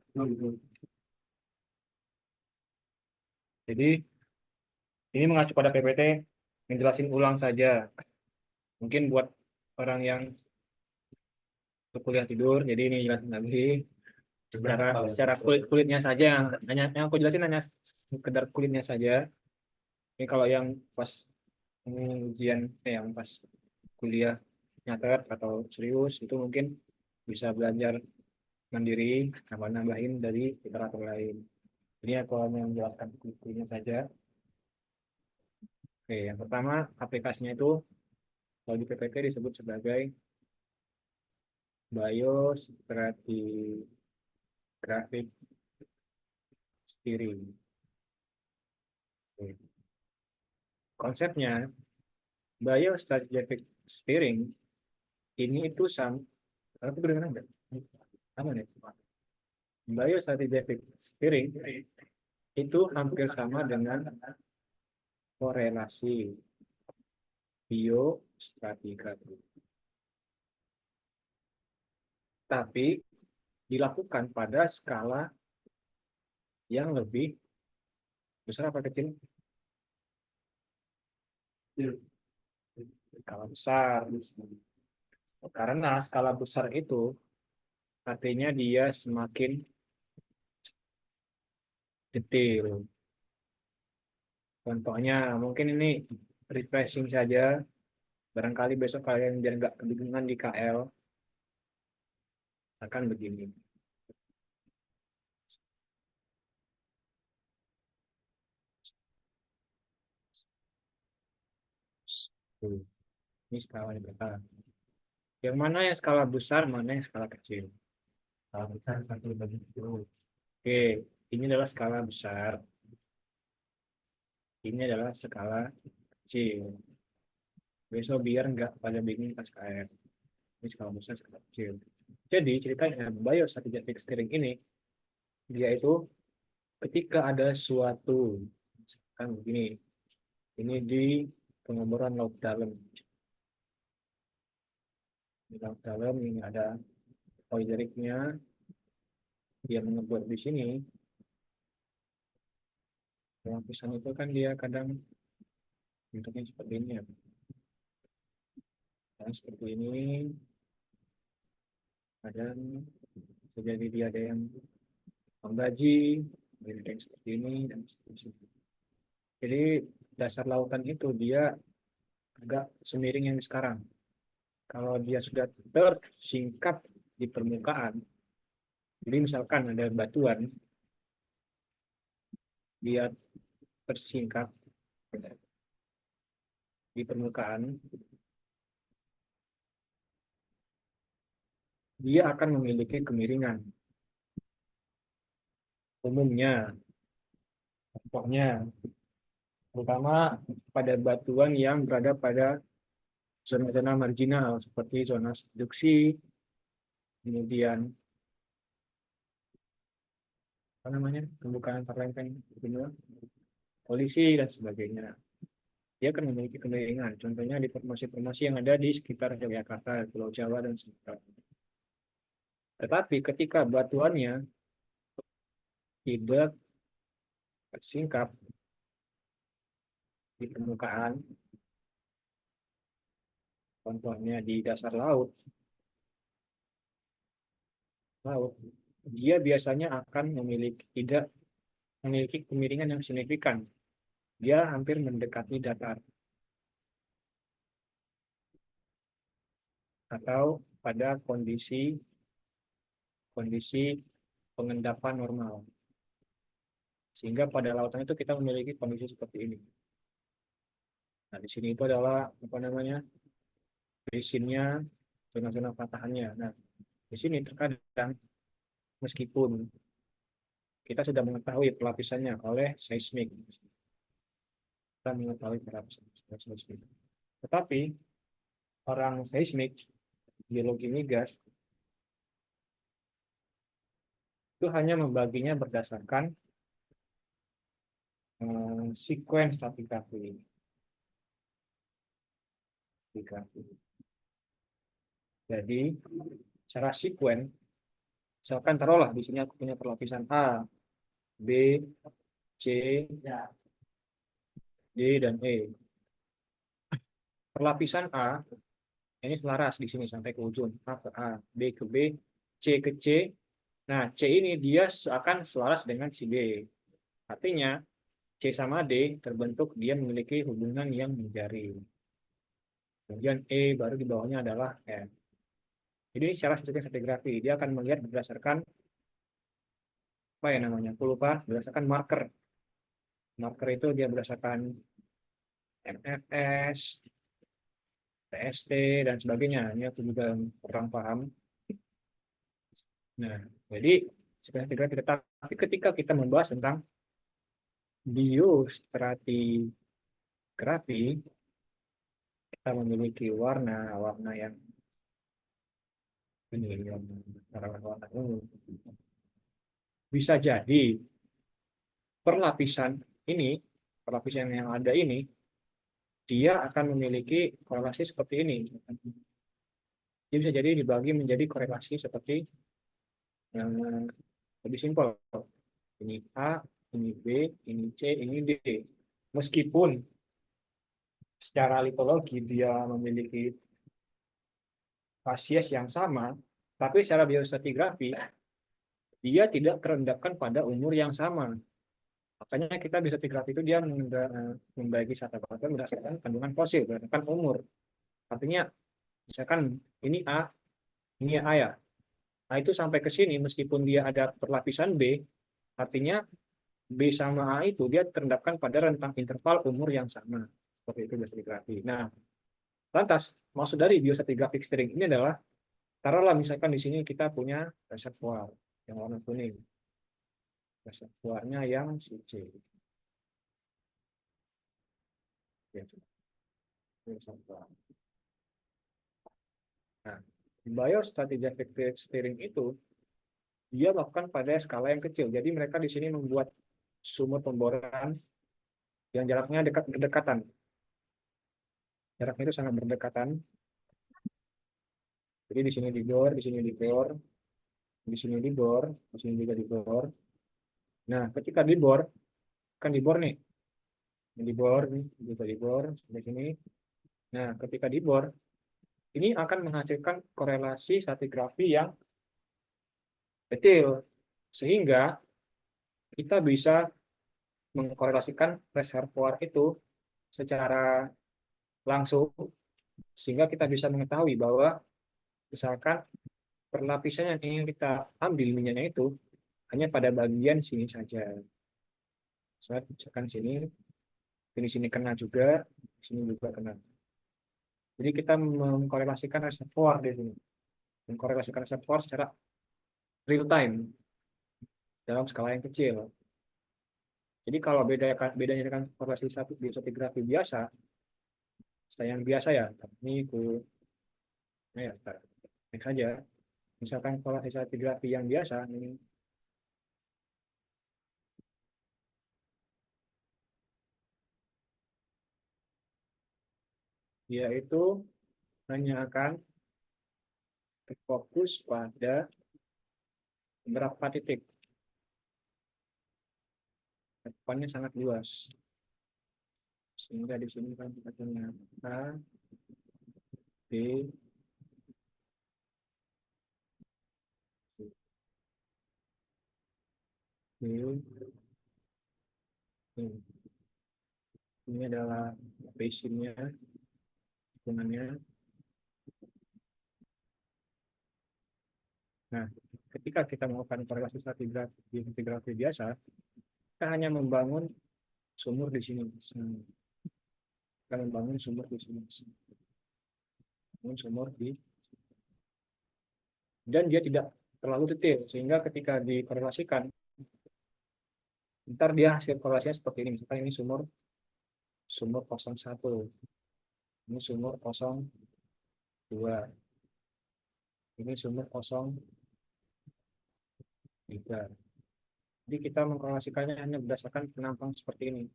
Jadi ini mengacu pada PPT, menjelasin ulang saja. Mungkin buat orang yang kuliah tidur, jadi ini jelasin lagi secara kulitnya saja, yang aku jelasin hanya sekedar kulitnya saja. Ini kalau yang pas ujian, yang pas kuliah nyata atau serius itu mungkin bisa belajar mandiri, nambahin dari literatur lain. Ini aku hanya menjelaskan kulitnya saja. Oke, yang pertama aplikasinya itu kalau di PPT disebut sebagai biostratigraphic steering. Oke. Konsepnya biostratigraphic steering ini itu aku kedengeran nggak? Apa nih? Biostratigraphic steering itu hampir sama dengan korelasi biostratigrafi. Tapi dilakukan pada skala yang lebih besar apa kecil? Skala besar. Karena skala besar itu artinya dia semakin detail. Contohnya, mungkin ini refreshing saja. Barangkali besok kalian biar nggak kebingungan di KL, akan begini. Tuh, ini skala yang besar. Yang mana yang skala besar, mana yang skala kecil? Skala besar, satu bagi itu. Oke, ini adalah skala besar. Ini adalah skala kecil. Besok biar nggak pada bingung pas KS. Ini skala besar, skala kecil. Jadi ceritanya biostatic steering ini, dia itu ketika ada suatu, kan begini, ini di pengeboran laut dalam. Di laut dalam ini ada oileriknya, dia mengebor di sini. Lapisan itu kan dia kadang bentuknya seperti ini ya. Nah, seperti ini, kadang jadi dia ada yang menggaji, ada yang seperti ini, dan seterusnya. Jadi dasar lautan itu dia agak semiring yang sekarang. Kalau dia sudah tersingkap di permukaan, jadi misalkan ada batuan, dia tersingkap di permukaan, dia akan memiliki kemiringan. Umumnya, contohnya, terutama pada batuan yang berada pada zona-zona marginal, seperti zona subduksi, kemudian apa namanya, pembukaan antar lempeng benua, polisi, dan sebagainya. Dia akan memiliki kemiringan. Contohnya di formasi-formasi yang ada di sekitar Yogyakarta, Pulau Jawa, dan sekitarnya. Tetapi ketika batuannya tidak tersingkap di permukaan, contohnya di dasar laut, dia biasanya akan tidak memiliki kemiringan yang signifikan. Dia hampir mendekati datar atau pada kondisi pengendapan normal. Sehingga pada lautan itu kita memiliki kondisi seperti ini. Nah, di sini itu adalah apa namanya? Basinnya, zona-zona patahannya. Nah, di sini terkadang meskipun kita sudah mengetahui pelapisannya oleh seismik, kita mengetahui pelapisan seismik. Tetapi orang seismik, geologi migas, itu hanya membaginya berdasarkan sequence stratigraphy. Jadi, secara sequence, misalkan taruhlah di sini aku punya perlapisan A, B, C, D, dan E. Perlapisan A ini selaras di sini sampai ke ujung. A ke A, B ke B, C ke C. Nah, C ini dia akan selaras dengan si D. Artinya, C sama D terbentuk dia memiliki hubungan yang menjari. Kemudian E baru di bawahnya adalah F. Jadi secara sistem stratigrafi dia akan melihat berdasarkan apa ya namanya? Aku lupa, berdasarkan marker. Marker itu dia berdasarkan MFS, TST, dan sebagainya. Ini aku juga kurang paham. Nah, jadi stratigrafi, tapi ketika kita membahas tentang biostratigrafi, kita memiliki warna yang ini yang warna ungu. Bisa jadi perlapisan ini, perlapisan yang ada ini, dia akan memiliki korelasi seperti ini. Dia bisa jadi dibagi menjadi korelasi seperti yang lebih simpel. Ini A, ini B, ini C, ini D. Meskipun secara litologi dia memiliki fasies yang sama, tapi secara biostratigrafi dia tidak terendapkan pada umur yang sama. Makanya kita biostratigrafi itu dia membagi strata berdasarkan kandungan fosil, berdasarkan umur. Artinya, misalkan ini A, ini A ya. Nah, itu sampai ke sini, meskipun dia ada perlapisan B, artinya B sama A itu dia terendapkan pada rentang interval umur yang sama. Seperti itu biostratigrafi. Nah, lantas, maksud dari biostratigraphic steering ini adalah, taruhlah misalkan di sini kita punya reservoir yang warna kuning. Reservoirnya yang si C. Ya, reservoir. Nah, biostratigraphic steering itu dia melakukan pada skala yang kecil. Jadi mereka di sini membuat sumur pemboran yang jaraknya berdekatan. Jaraknya itu sangat berdekatan. Jadi di sini dibor, di sini dibor, di sini dibor, di sini juga dibor. Nah, ketika dibor, kan dibor nih, dibor, juga dibor, di sini. Nah, ketika dibor, ini akan menghasilkan korelasi stratigrafi yang detail, sehingga kita bisa mengkorelasikan reservoir itu secara langsung, sehingga kita bisa mengetahui bahwa misalkan perlapisan yang ingin kita ambil minyaknya itu hanya pada bagian sini saja. Misalkan sini kena juga, sini juga kena. Jadi kita mengkorelasikan reservoir di sini, mengkorelasikan reservoir secara real time dalam skala yang kecil. Jadi kalau bedanya dengan korelasi stratigrafi biasa, yang biasa ya, ini itu, nah ya, next saja. Misalkan korelasi stratigrafi yang biasa, ini dia itu hanya akan berfokus pada beberapa titik. Cakupannya sangat luas. Sehingga di sini kan kita punya A, B, B, C. Ini adalah basinnya, hitungannya. Nah, ketika kita melakukan korelasi stratigrafi biasa, kita hanya membangun sumur di sini. Kita membangun sumur di sini. Membangun sumur di, dan dia tidak terlalu detail, sehingga ketika dikorelasikan, ntar dia hasil korelasinya seperti ini. Misalkan ini sumur sumur 01, ini sumur 02, ini sumur 03. Jadi kita mengkorelasikannya hanya berdasarkan penampang seperti ini.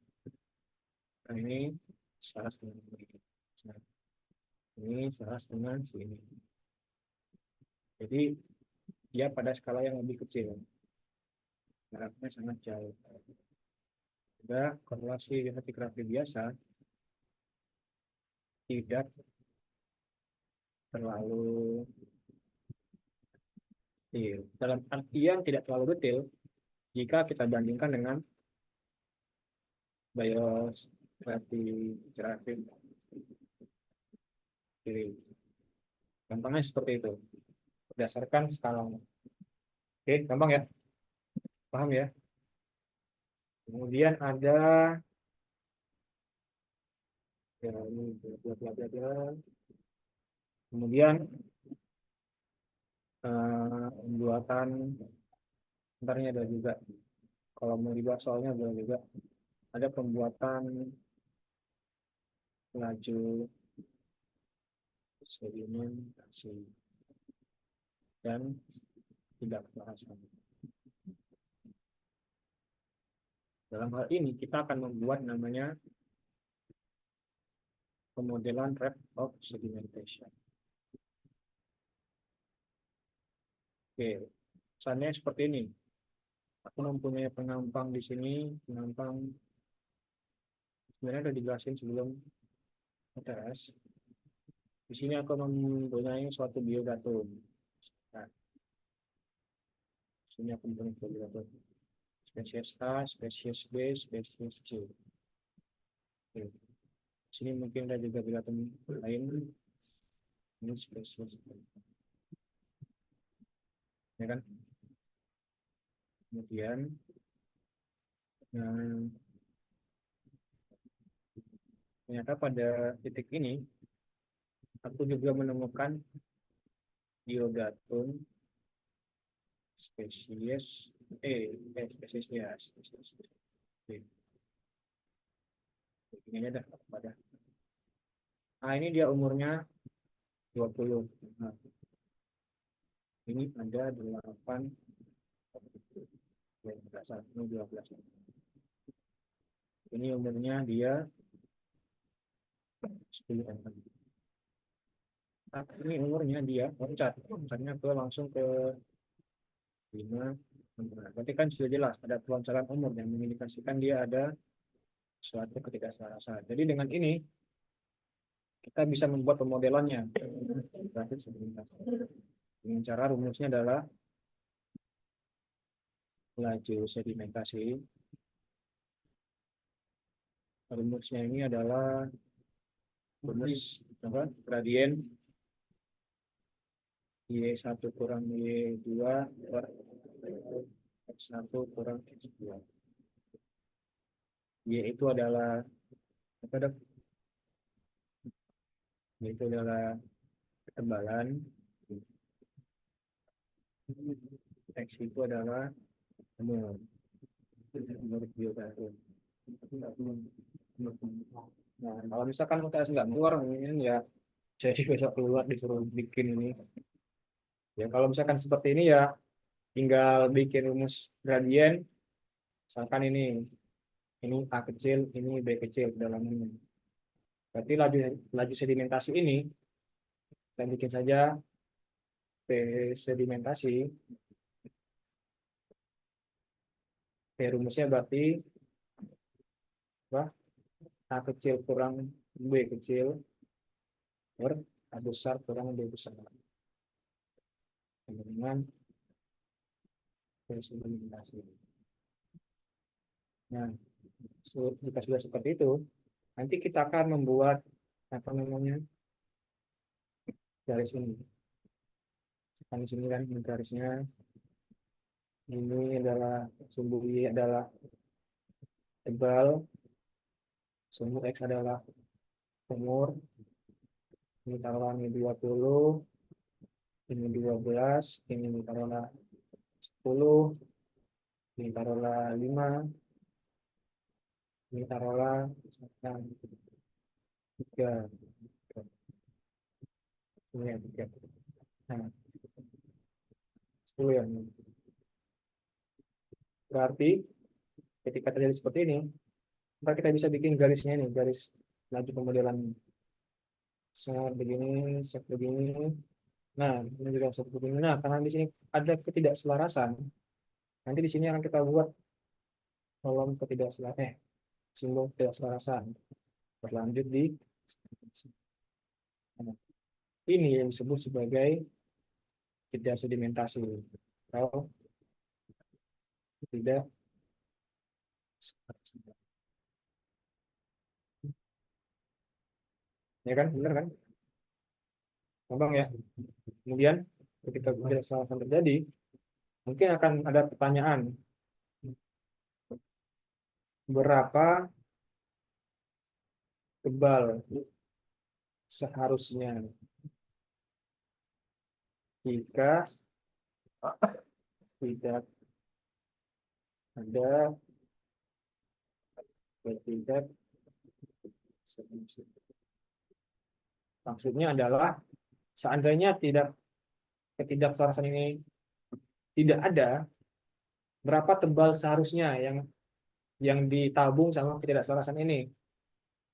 Nah, ini selaras dengan ini. Nah, ini selaras dengan sini. Jadi dia pada skala yang lebih kecil. Jaraknya sangat jauh. Juga korelasi stratigrafi biasa tidak terlalu detail. Dalam artian tidak terlalu detail jika kita bandingkan dengan biostratigraphic steering. Gampangnya seperti itu. Berdasarkan skala. Oke, gampang ya? Paham ya? Kemudian ada ya, ini bla bla bla bla. Kemudian pembuatan sebenarnya ada juga, kalau mau dibahas soalnya ada juga, ada pembuatan laju sedimentasi dan tidak kelasan. Dalam hal ini kita akan membuat namanya pemodelan rate of sedimentation. Oke, misalnya seperti ini. Aku mempunyai penampang di sini, penampang sebenarnya udah dijelasin sebelum PTS. Di sini aku mempunyai suatu biodatum. Nah, di sini aku mempunyai biodatum. Spesies A, spesies B, spesies C. Oke. Di sini mungkin ada juga biodatum lain. Ini spesies B. Ya kan? Kemudian, nah, ternyata pada titik ini, aku juga menemukan biodatum spesies spesies ya, spesies B. Ini aja dah pada. Nah, ini dia umurnya 20. Nah, ini ada 8 ini 12. Ini umurnya dia 10 tahun. Nah, ini umurnya dia loncatnya ke langsung ke 5. Nah, berarti kan sudah jelas ada peloncaran umur yang mengindikasikan dia ada suatu ketidakselarasan. Jadi dengan ini kita bisa membuat pemodelannya. Dengan cara rumusnya adalah laju sedimentasi. Rumusnya ini adalah rumus gradien Y1 kurang Y2 per X1 kurang X2. Y itu adalah apa dok? Y itu adalah ketebalan. X itu adalah menurut biodatum. Nah, kalau misalkan UTS nggak keluar, ini ya jadi besok keluar disuruh bikin ini. Ya kalau misalkan seperti ini ya tinggal bikin rumus gradien. Misalkan ini A kecil, ini B kecil kedalamannya. Berarti laju sedimentasi ini kita bikin saja P sedimentasi. P rumusnya berarti apa? A kecil kurang B kecil per A besar kurang B besar. Dengan P sedimentasi. Nah, jika sudah seperti itu, nanti kita akan membuat apa namanya garis ini. Sekarang di sini kan garisnya ini adalah sumbu Y adalah tebal, sumbu X adalah umur, ini taruhlah ini 20, ini 12, ini taruhlah 10, ini taruhlah 5, ini taruhlah 3, ini ya 3. Nah, 10 ya. Berarti ketika terjadi seperti ini, maka kita bisa bikin garisnya ini, garis laju pemodelan begini, begini. Nah, ini juga seperti ini. Nah, karena di sini ada ketidakselarasan, nanti di sini akan kita buat kolom ketidakselarasan, simbol ketidakselarasan berlanjut di ini yang disebut sebagai tidak sedimentasi atau tidak ya kan benar kan gampang ya. Kemudian ketika ketidakselarasan terjadi mungkin akan ada pertanyaan berapa tebal seharusnya jika tidak ada tidak maksudnya adalah seandainya ketidakselarasan ini tidak ada, berapa tebal seharusnya yang yang ditabung sama ketidakselarasan ini.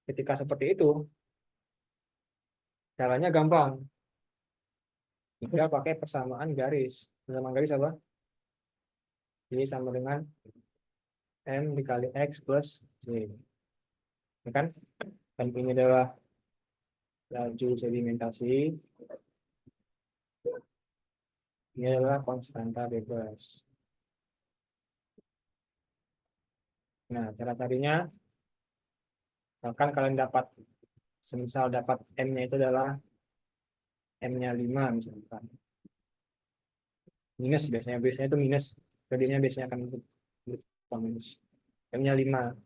Ketika seperti itu, caranya gampang. Tinggal pakai persamaan garis. Persamaan garis apa? Ini sama dengan M dikali X plus Y. Ya kan? Dan ini adalah laju sedimentasi. Ini adalah konstanta bebas. Nah, cara carinya, misalkan kalian dapat, semisal dapat M-nya itu adalah M-nya 5 misalkan. Minus biasanya itu minus. Jadinya biasanya akan minus. M-nya 5.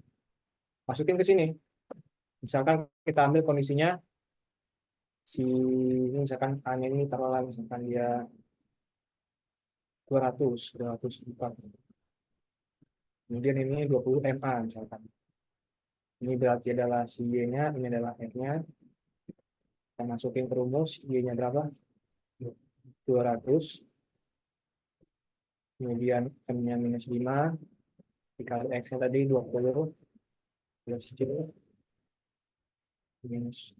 Masukin ke sini. Misalkan kita ambil kondisinya si ini misalkan A-nya ini taruhlah misalkan dia 200 juta. Kemudian ini 20 MA misalkan. Ini berarti adalah si Y-nya, ini adalah F-nya. Kita masukin ke rumus, Y-nya berapa? 200. Kemudian M-nya minus 5. Dikali X-nya tadi 20. Plus C. Minus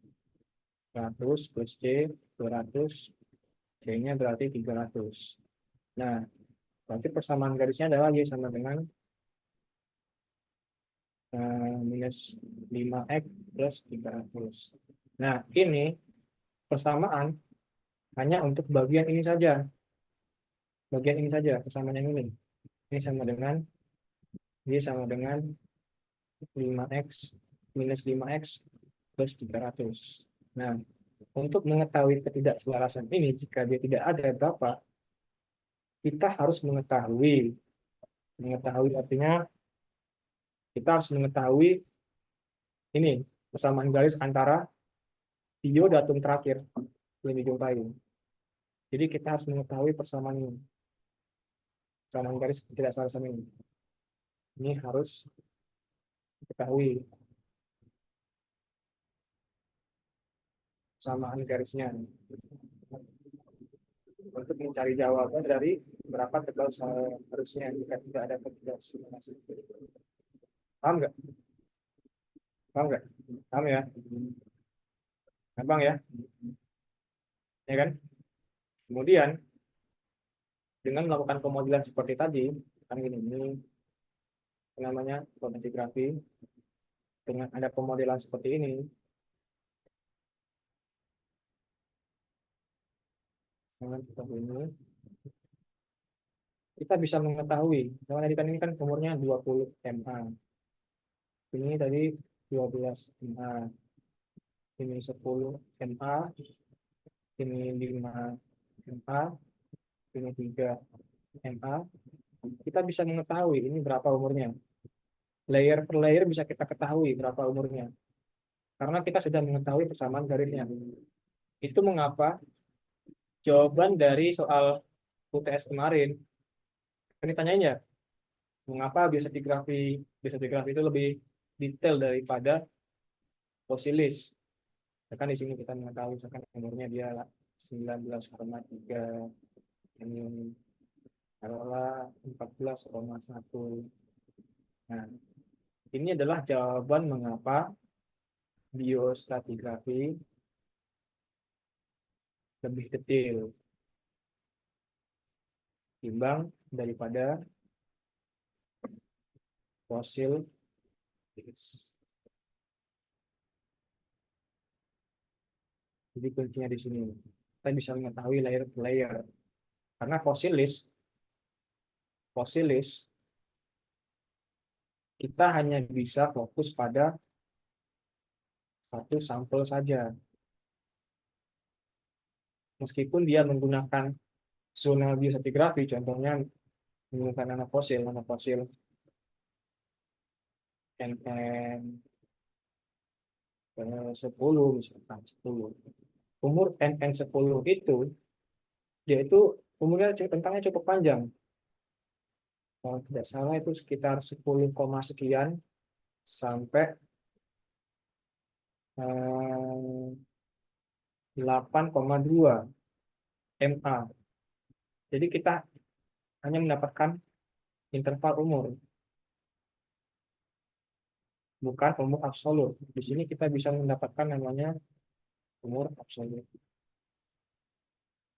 100 plus C 200. C-nya berarti 300. Nah, berarti persamaan garisnya adalah Y sama dengan minus 5X plus 300. Nah, ini persamaan hanya untuk bagian ini saja. Bagian ini saja, persamaan yang ini. Ini sama dengan Y sama dengan 5X minus 5X plus 300. Nah, untuk mengetahui ketidakselarasan ini, jika dia tidak ada berapa, kita harus mengetahui. Mengetahui artinya kita harus mengetahui ini persamaan garis antara video datum terakhir yang dijumpai. Jadi kita harus mengetahui persamaan ini. Persamaan garis ketidakselarasan ini. Ini harus diketahui persamaan garisnya. Untuk mencari jawaban dari berapa tebal harusnya jika tidak ada ketidakselarasan. Paham nggak? Paham nggak? Paham ya? Gampang ya? Ya kan? Kemudian dengan melakukan pemodelan seperti tadi, kan ini namanya potensi grafi. Dengan ada pemodelan seperti ini, dengan seperti ini, kita bisa mengetahui. Karena tadi kan ini kan umurnya 20 MA. Ini tadi 12 MA. Ini 10 MA. Ini 5 MA. Ini 3 MA. Kita bisa mengetahui ini berapa umurnya. Layer per layer bisa kita ketahui berapa umurnya. Karena kita sudah mengetahui persamaan garisnya. Itu mengapa jawaban dari soal UTS kemarin, kan ditanyain ya, mengapa biostratigrafi itu lebih detail daripada fosilis. Ya kan di sini kita mengetahui misalkan umurnya dia 19,3, ini adalah 14,1. Nah, ini adalah jawaban mengapa biostratigrafi lebih detail timbang daripada fosil. Jadi kuncinya di sini. Kita bisa mengetahui layer per layer. Karena fosilis kita hanya bisa fokus pada satu sampel saja. Meskipun dia menggunakan zona biostratigrafi, contohnya menggunakan nanofosil NN 10 misalkan 10. Umur NN 10 itu dia itu umurnya rentangnya cukup panjang. Kalau tidak salah itu sekitar 10, sekian sampai 8,2 MA. Jadi kita hanya mendapatkan interval umur. bukan umur absolut. Di sini kita bisa mendapatkan namanya umur absolut.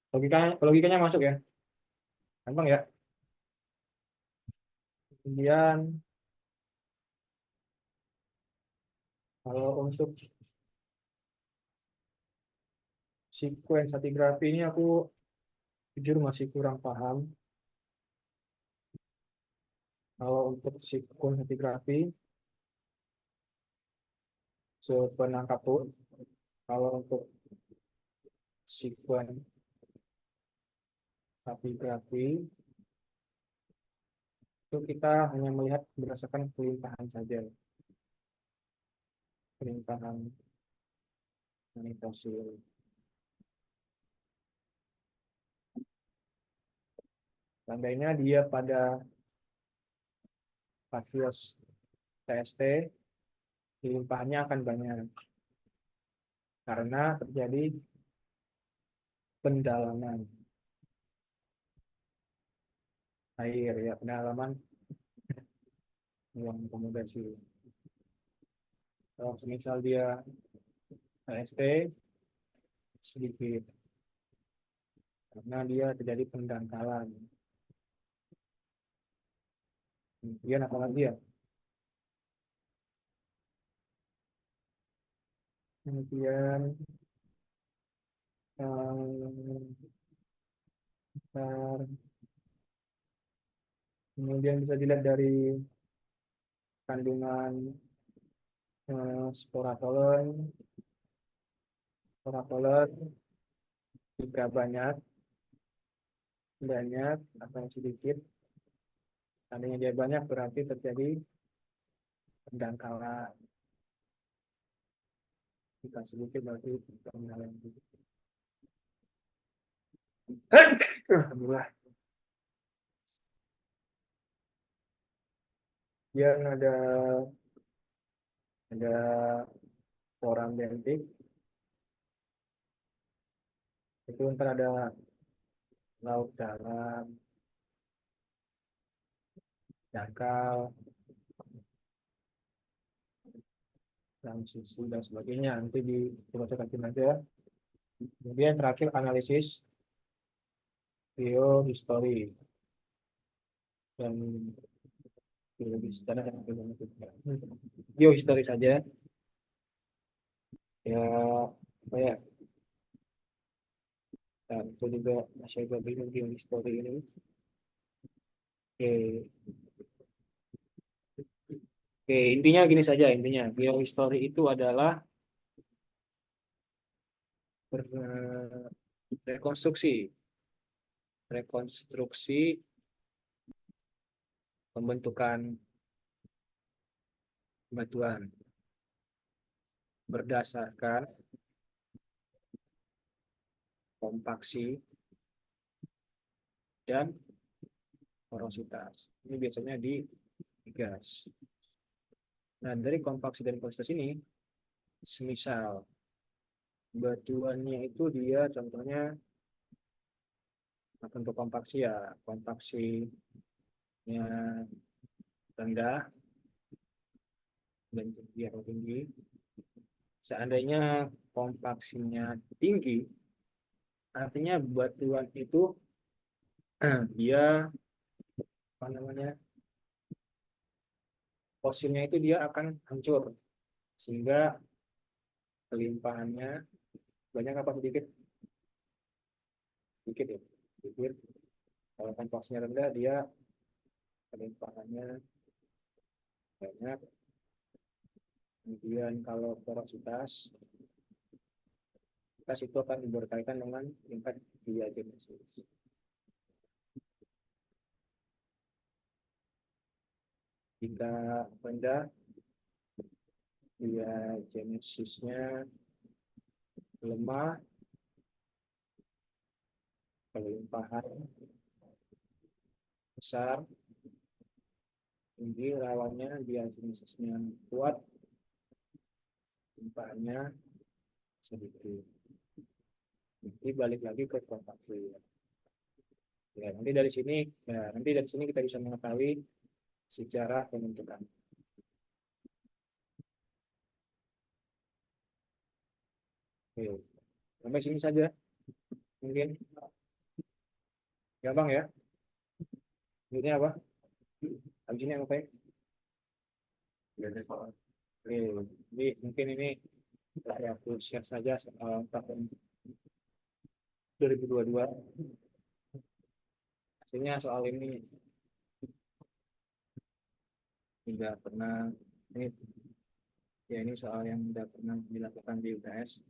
Logikanya masuk ya, gampang ya. Kemudian kalau untuk sequence stratigraphy ini aku jujur masih kurang paham. Kalau untuk sequence stratigraphy sepenangkapku, kalau untuk sequence stratigraphy itu kita hanya melihat berdasarkan pelimpahan saja, pelimpahan fosil. Seandainya dia pada fasius TST, pelimpahannya akan banyak karena terjadi pendalaman air ya, pendalaman yang akomodasi. Kalau misal dia TST sedikit karena dia terjadi pendangkalan. Kemudian apalagi ya? Kemudian bentar. Kemudian bisa dilihat dari kandungan sporatolen. Sporatolen jika banyak atau sedikit. Seandainya dia banyak berarti terjadi pendangkalan. Jika sedikit berarti pendangkalan. Alhamdulillah. Yang ada koram dentik. Itu ntar ada laut dalam, dangkal, transisi dan sebagainya. Nanti dicoba-coba aja. Kemudian terakhir analisis geohistory dan geologi secara geohistory saja. Ya, apa ya? Dan itu juga masih agak bingung geohistory ini. Oke. Oke, intinya gini saja intinya. Geohistory itu adalah rekonstruksi pembentukan batuan berdasarkan kompaksi dan porositas. Ini biasanya di gas. Nah, dari kompaksi dan porositas ini, semisal batuannya itu dia contohnya untuk kompaksi ya, kompaksinya rendah dan dia tinggi. Seandainya kompaksinya tinggi, artinya batuan itu dia apa namanya fosilnya itu dia akan hancur sehingga kelimpahannya banyak apa sedikit sedikit ya sedikit. Kalau kompaksinya rendah dia kelimpahannya banyak. Kemudian kalau porositas itu akan berkaitan dengan tingkat diagenesis. Jika rendah diagenesisnya lemah, kelimpahan besar, tinggi lawannya diagenesisnya kuat, limpahannya sedikit. Jadi balik lagi ke kompaksi. Ya, nanti dari sini kita bisa mengetahui sejarah pembentukan. Oke. Sampai sini saja mungkin. Gampang ya. Ini apa? Habis ini apa ya? Oke. Jadi mungkin ini saya aku share saja soal tahun 2022. Hasilnya soal ini tidak pernah ini ya ini soal yang tidak pernah dilakukan di UTS.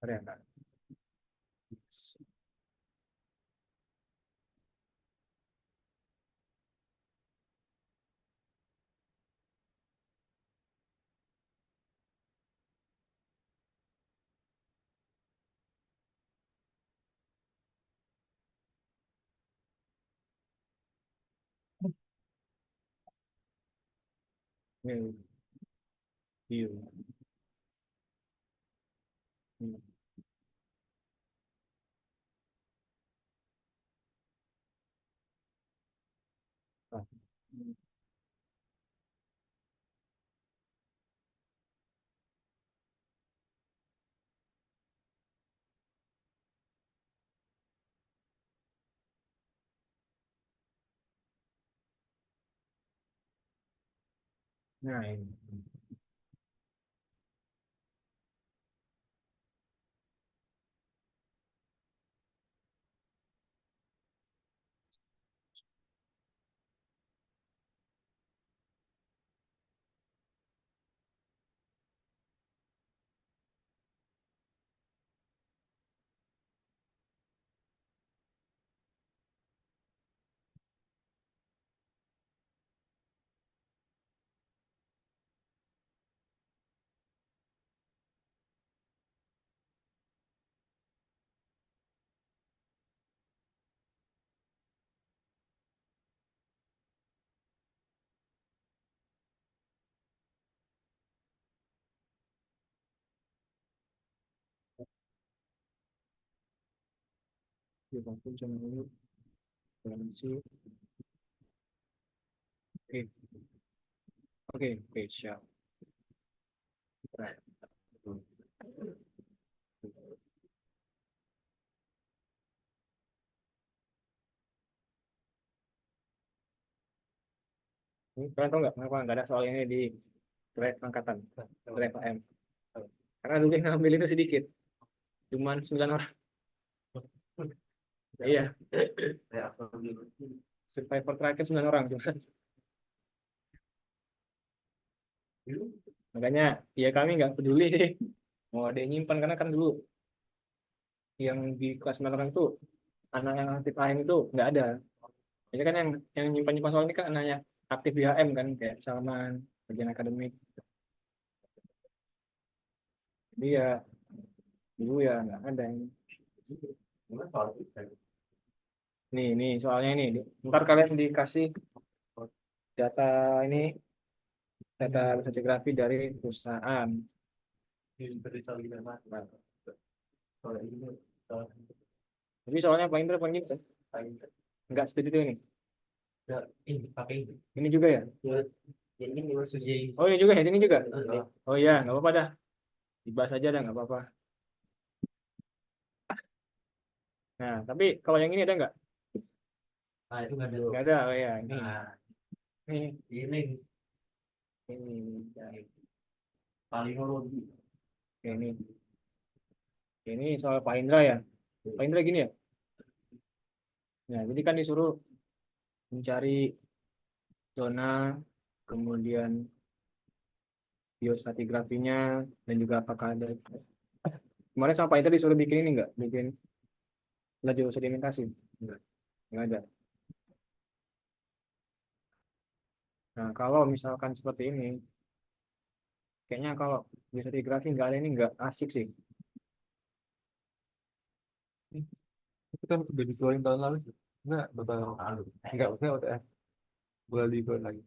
Ada ya, Kak? Ini view. Hmm. Ah. Nah, ini. Di bangku cuma dulu. Garansi. Oke, oke, oke, siap. Right. Ini kalian tahu nggak kenapa nggak ada soal ini di drive angkatan, drive AM? Karena dulu yang ngambil itu sedikit, cuman 9 orang. Iya, survivor terakhir 9 orang. Makanya ya kami nggak peduli deh mau ada yang nyimpan karena kan dulu yang di kelas 9 orang itu anak yang aktif AM itu nggak ada. Jadi kan yang nyimpan-nyimpan soal ini kan anaknya aktif di AM kan kayak Salman, bagian akademik. Jadi ya dulu ya nggak ada yang nih soalnya ini. Ntar kalian dikasih data ini data stratigrafi dari perusahaan. Jadi soalnya paling terpanggil nggak seperti itu ini. Ini juga ya? Oh ini juga ya, ini juga. Oh iya, nggak apa-apa dah. Dibahas aja dah, nggak apa-apa. Nah, tapi kalau yang ini ada nggak? Itu nggak ada. Nggak ada, oh ya. Ini, Nah, ini, ini ini. Ya, palinnologi. oke, ini soal Pak Indra ya. Pak Indra gini ya. Nah, jadi kan disuruh mencari zona, kemudian biostratigrafinya, dan juga apakah ada. Kemarin sama Pak Indra disuruh bikin ini nggak? Bikin laju sedimentasi. Nggak ada. Nah, kalau misalkan seperti ini, kayaknya kalau biostratigrafi nggak ada ini nggak asik sih. Itu kan udah dikeluarin tahun lalu sih. Enggak, bakal enggak usah UTS. Boleh dikeluarin lagi.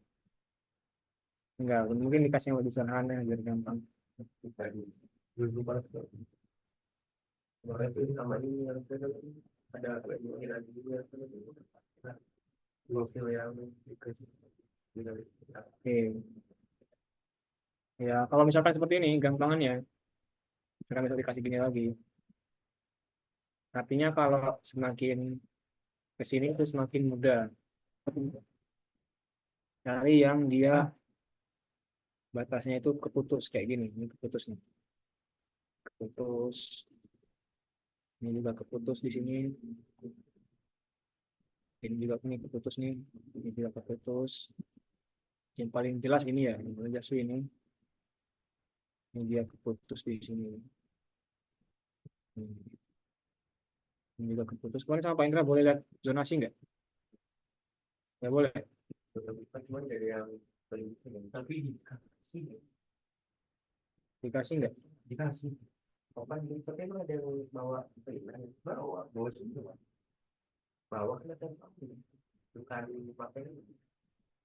Nggak, mungkin dikasih yang lebih sederhana biar gampang. 2014. Kemarin itu sama ini yang saya ada lagi juga. Gokil yang ikut. Oke. Ya, kalau misalkan seperti ini, gampangannya, misalkan bisa dikasih gini lagi. Artinya kalau semakin ke sini itu semakin mudah. Cari yang dia batasnya itu keputus kayak gini. Ini keputus nih. Keputus. Ini juga keputus di sini. Ini juga ini keputus nih. Ini juga keputus. Yang paling jelas ini ya, yang paling jelas ini. Ini dia keputus di sini. Ini juga keputus. Kemarin sama Pak Indra boleh lihat zonasi nggak? Ya boleh. Cuma dari yang tapi dikasih Dikasih nggak? dikasih. Kapan di tapi emang ada yang bawa bawa sini bawa kan ada bukan pakai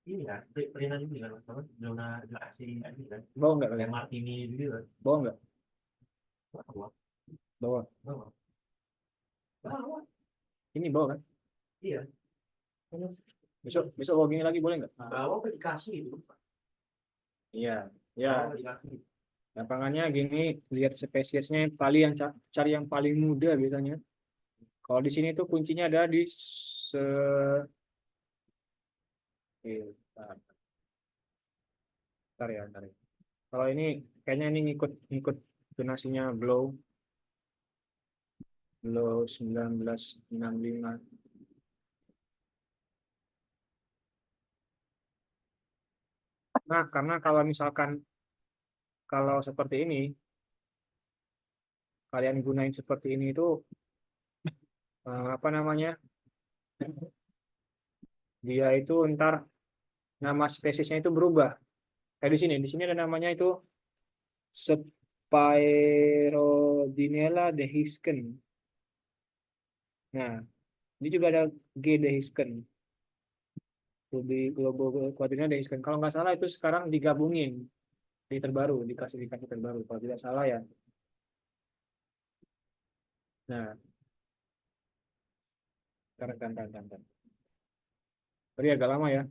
ini ya perinan ini kan apa zona asing ini kan Bawa nggak yang kalian? martini gitu kan Bawa nggak? bawa Bawa. bawa bawa Ini bawa kan? iya Besok besok bawa gini lagi boleh nggak? bawa apa dikasih itu Iya. Ya. bawa dikasih Gampangannya gini, lihat spesiesnya paling yang cari yang paling muda biasanya. Kalau di sini tuh kuncinya ada di se bentar, bentar ya, bentar ya. Kalau ini kayaknya ini ngikut donasinya Blow 1965. Nah, karena kalau misalkan kalau seperti ini, kalian gunain seperti ini itu apa namanya? Dia itu ntar nama spesiesnya itu berubah. Kayak di sini ada namanya itu Spirochinella dehiscens. Nah, ini juga ada G dehiscens. Lebih global kuadrina dehiscens. Kalau nggak salah itu sekarang digabungin di terbaru, dikasih terbaru. Kalau tidak salah ya. Nah, kan. Tadi agak lama ya.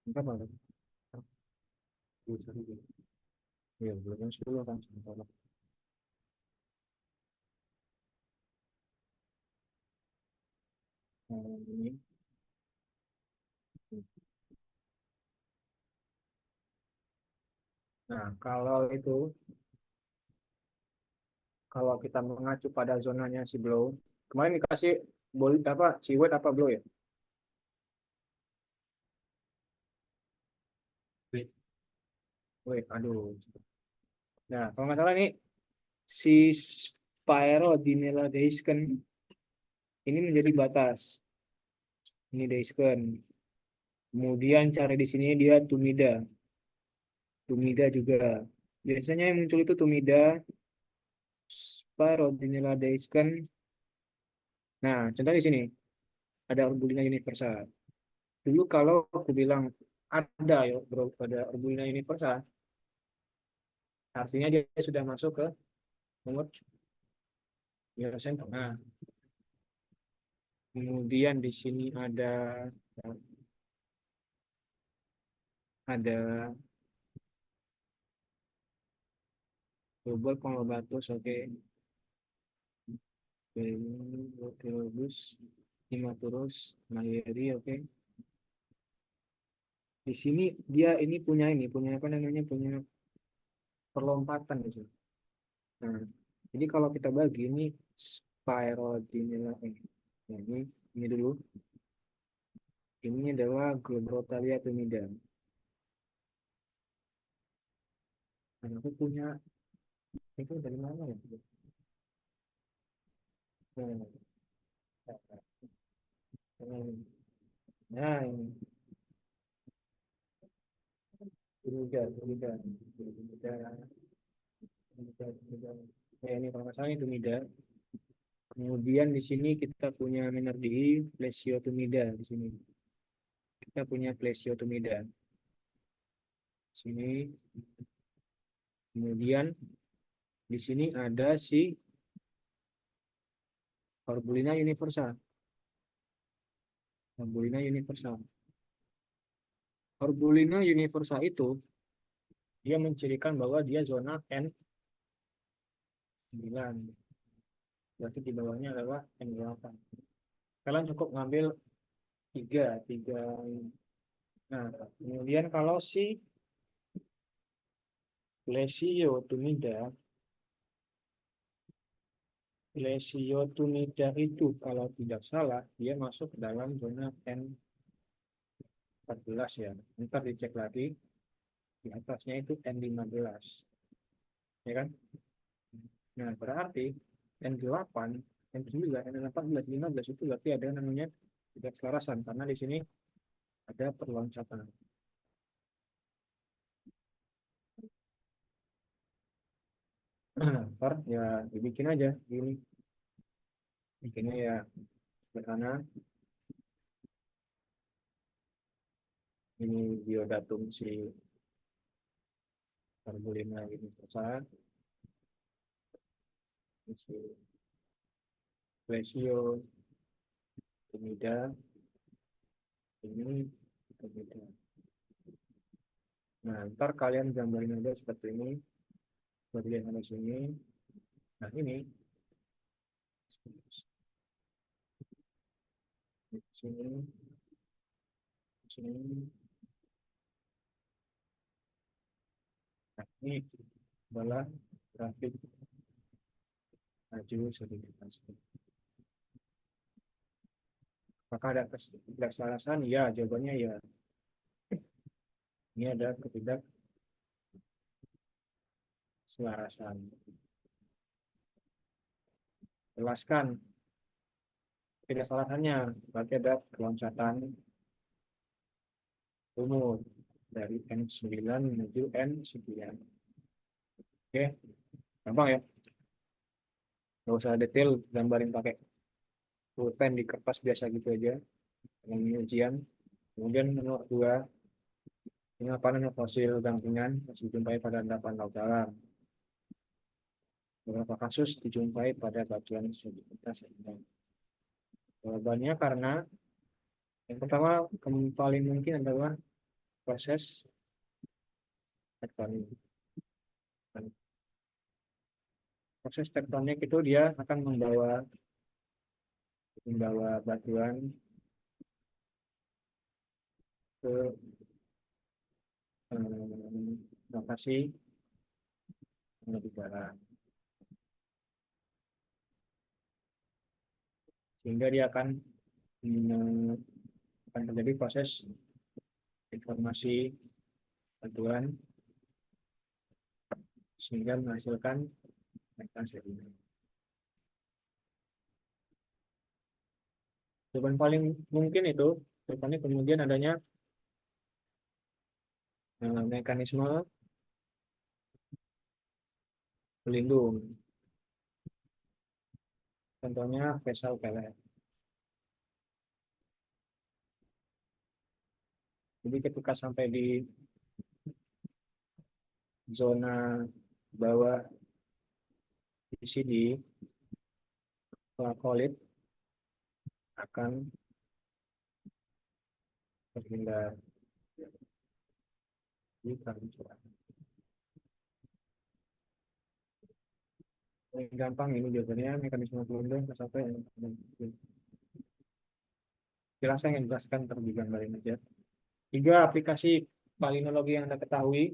Bentar, Pak. Iya, belum jam 10 kan. Sebentar. Nah, ini. Nah, kalau kita mengacu pada zonanya si blow, kemarin dikasih boleh apa si wet apa blow ya? Wait, aduh. Nah, kalau nggak salah ini si Spiro Deisken ini menjadi batas. Ini Deisken. Kemudian cara di sini dia Tumida. Tumida juga. Biasanya yang muncul itu Tumida, Spiro Deisken. Nah, contoh di sini ada Urbulina universa. Dulu kalau aku bilang ada ya bro, pada Urbulina universa, artinya dia sudah masuk ke nomor Nah, kemudian di sini ada global Conlobatus, oke. Otilobus, Imaturus, Mayeri, oke. Di sini dia ini punya apa namanya, punya perlompatan gitu. Nah, jadi kalau kita bagi ini Spirodinella, nah, ini dulu. Ini adalah Globrotalia tumida. Nah, aku punya itu dari mana ya? Nah, nah ini tumida. Ya, ini kalau nggak salah ini tumida. Kemudian di sini kita punya Minerdi, Plesiotumida di sini. Kita punya Plesiotumida. Sini. Kemudian di sini ada si Corbulina universal. Corbulina universal. Corbulina universal itu dia mencirikan bahwa dia zona N9. Berarti di bawahnya adalah N8. Kalian cukup ngambil tiga. Nah, kemudian kalau si Lesiotunida itu kalau tidak salah dia masuk ke dalam zona N14 ya. Ntar dicek lagi di atasnya itu N15. Ya kan? Nah, berarti N8, N9, N14, 15 itu berarti ada namanya tidak selarasan karena di sini ada perloncatan. Ntar ya dibikin aja gini. Bikinnya ya sederhana. Ini biodatum si Corbulina universal. Si Lesio Tumida ini berbeda. Nah, ntar kalian gambarin aja seperti ini. Bagian ada sini. Nah, ini. Sini. Sini. Nah, ini adalah grafik maju sedikit. Apakah ada ketidakselarasan? Ya, jawabannya ya. Ini ada ketidakselarasan. Jelaskan ketidakselarasannya. Berarti ada keloncatan umur dari N9 menuju N9. Oke, gampang ya. Nggak usah detail, gambarin pakai pulpen di kertas biasa gitu aja. Ini ujian. Kemudian nomor 2, ini apa namanya fosil gampingan masih dijumpai pada endapan laut dalam. Beberapa kasus dijumpai pada batuan sedimentasi sedimen. Jawabannya karena yang pertama paling mungkin adalah proses tektonik. Proses tektonik itu dia akan membawa batuan ke lokasi yang lebih dalam. Sehingga dia akan terjadi proses informasi batuan sehingga menghasilkan metan sedimen. Jawaban paling mungkin itu kemudian adanya mekanisme pelindung. Contohnya vessel pellet. Jadi ketika sampai di zona bawah di sini, plakolit akan terhindar di kehancuran. Yang gampang ini jawabannya mekanisme pelindung sampai jelas saya ingin jelaskan terlebih gambarin aja. 3 aplikasi palinologi yang Anda ketahui.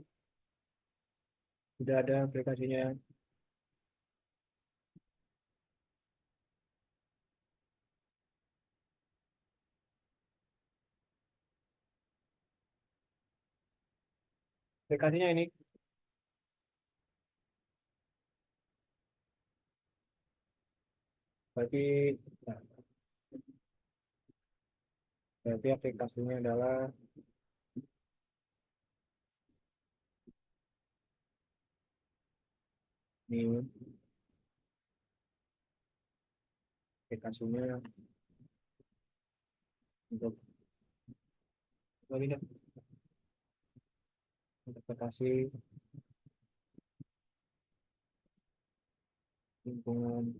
Sudah ada aplikasinya. Aplikasinya ini. Berarti, nah, berarti aplikasinya adalah ini. Aplikasinya untuk interpretasi lingkungan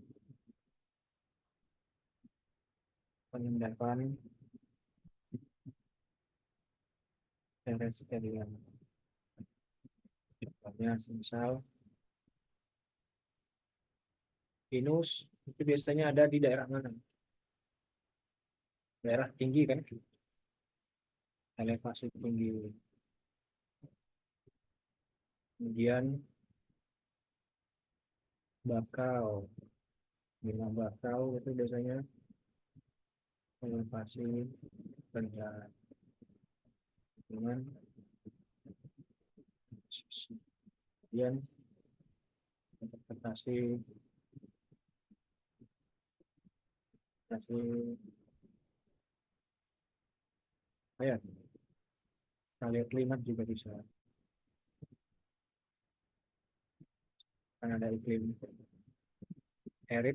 penindakan dan sekalian. Contohnya semisal pinus itu biasanya ada di daerah mana? Daerah tinggi kan? Elevasi tinggi. Kemudian bakau. Bila bakau itu biasanya elevasi rendah. Dengan kemudian interpretasi ayat kalian klimat juga bisa, karena ada iklim arid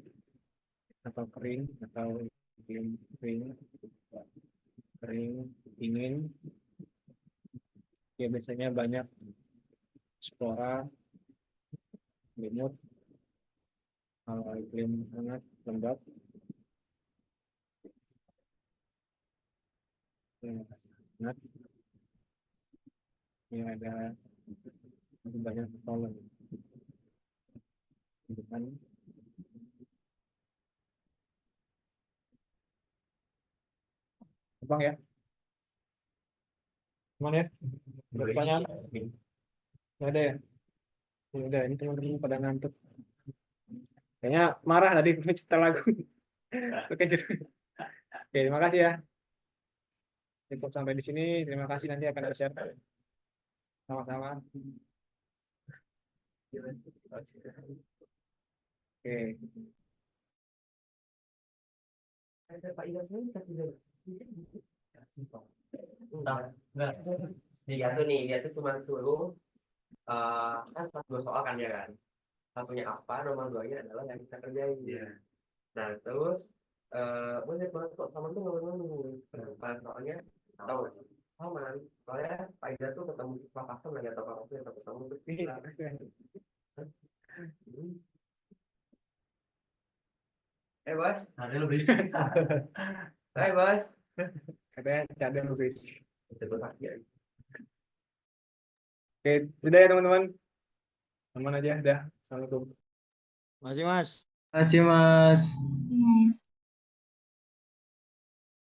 atau kering atau iklim kering dingin ya biasanya banyak spora limut. Kalau iklim hangat lembab hangat ya ada banyak pollen gitu kan. Bang ya, gimana ya? Ada pertanyaan? Nggak ada ya? Ya udah, ini teman-teman pada ngantuk. Kayaknya marah tadi setelah lagu. Oke, oke, terima kasih ya. Cukup sampai di sini. Terima kasih, nanti akan ada share. Sama-sama. Oke. Enggak. Dia tuh nih, dia tuh cuma suruh kan dua soal kan dia kan. Satunya apa, nomor duanya adalah yang kita kerjain. Nah terus banyak banget kok sama tuh ngomong-ngomong. Pas soalnya tahu Salman, soalnya Pak Ida tuh ketemu Pak Kasem lagi atau Pak Kasem yang ketemu terus bilang, bos, ada lu berisik. Bos, Katanya cadel berisik. itu gue sakit ya. Oke, sudah ya teman-teman. Aman aja, dah. Assalamualaikum. Masih Mas. Terima kasih Mas.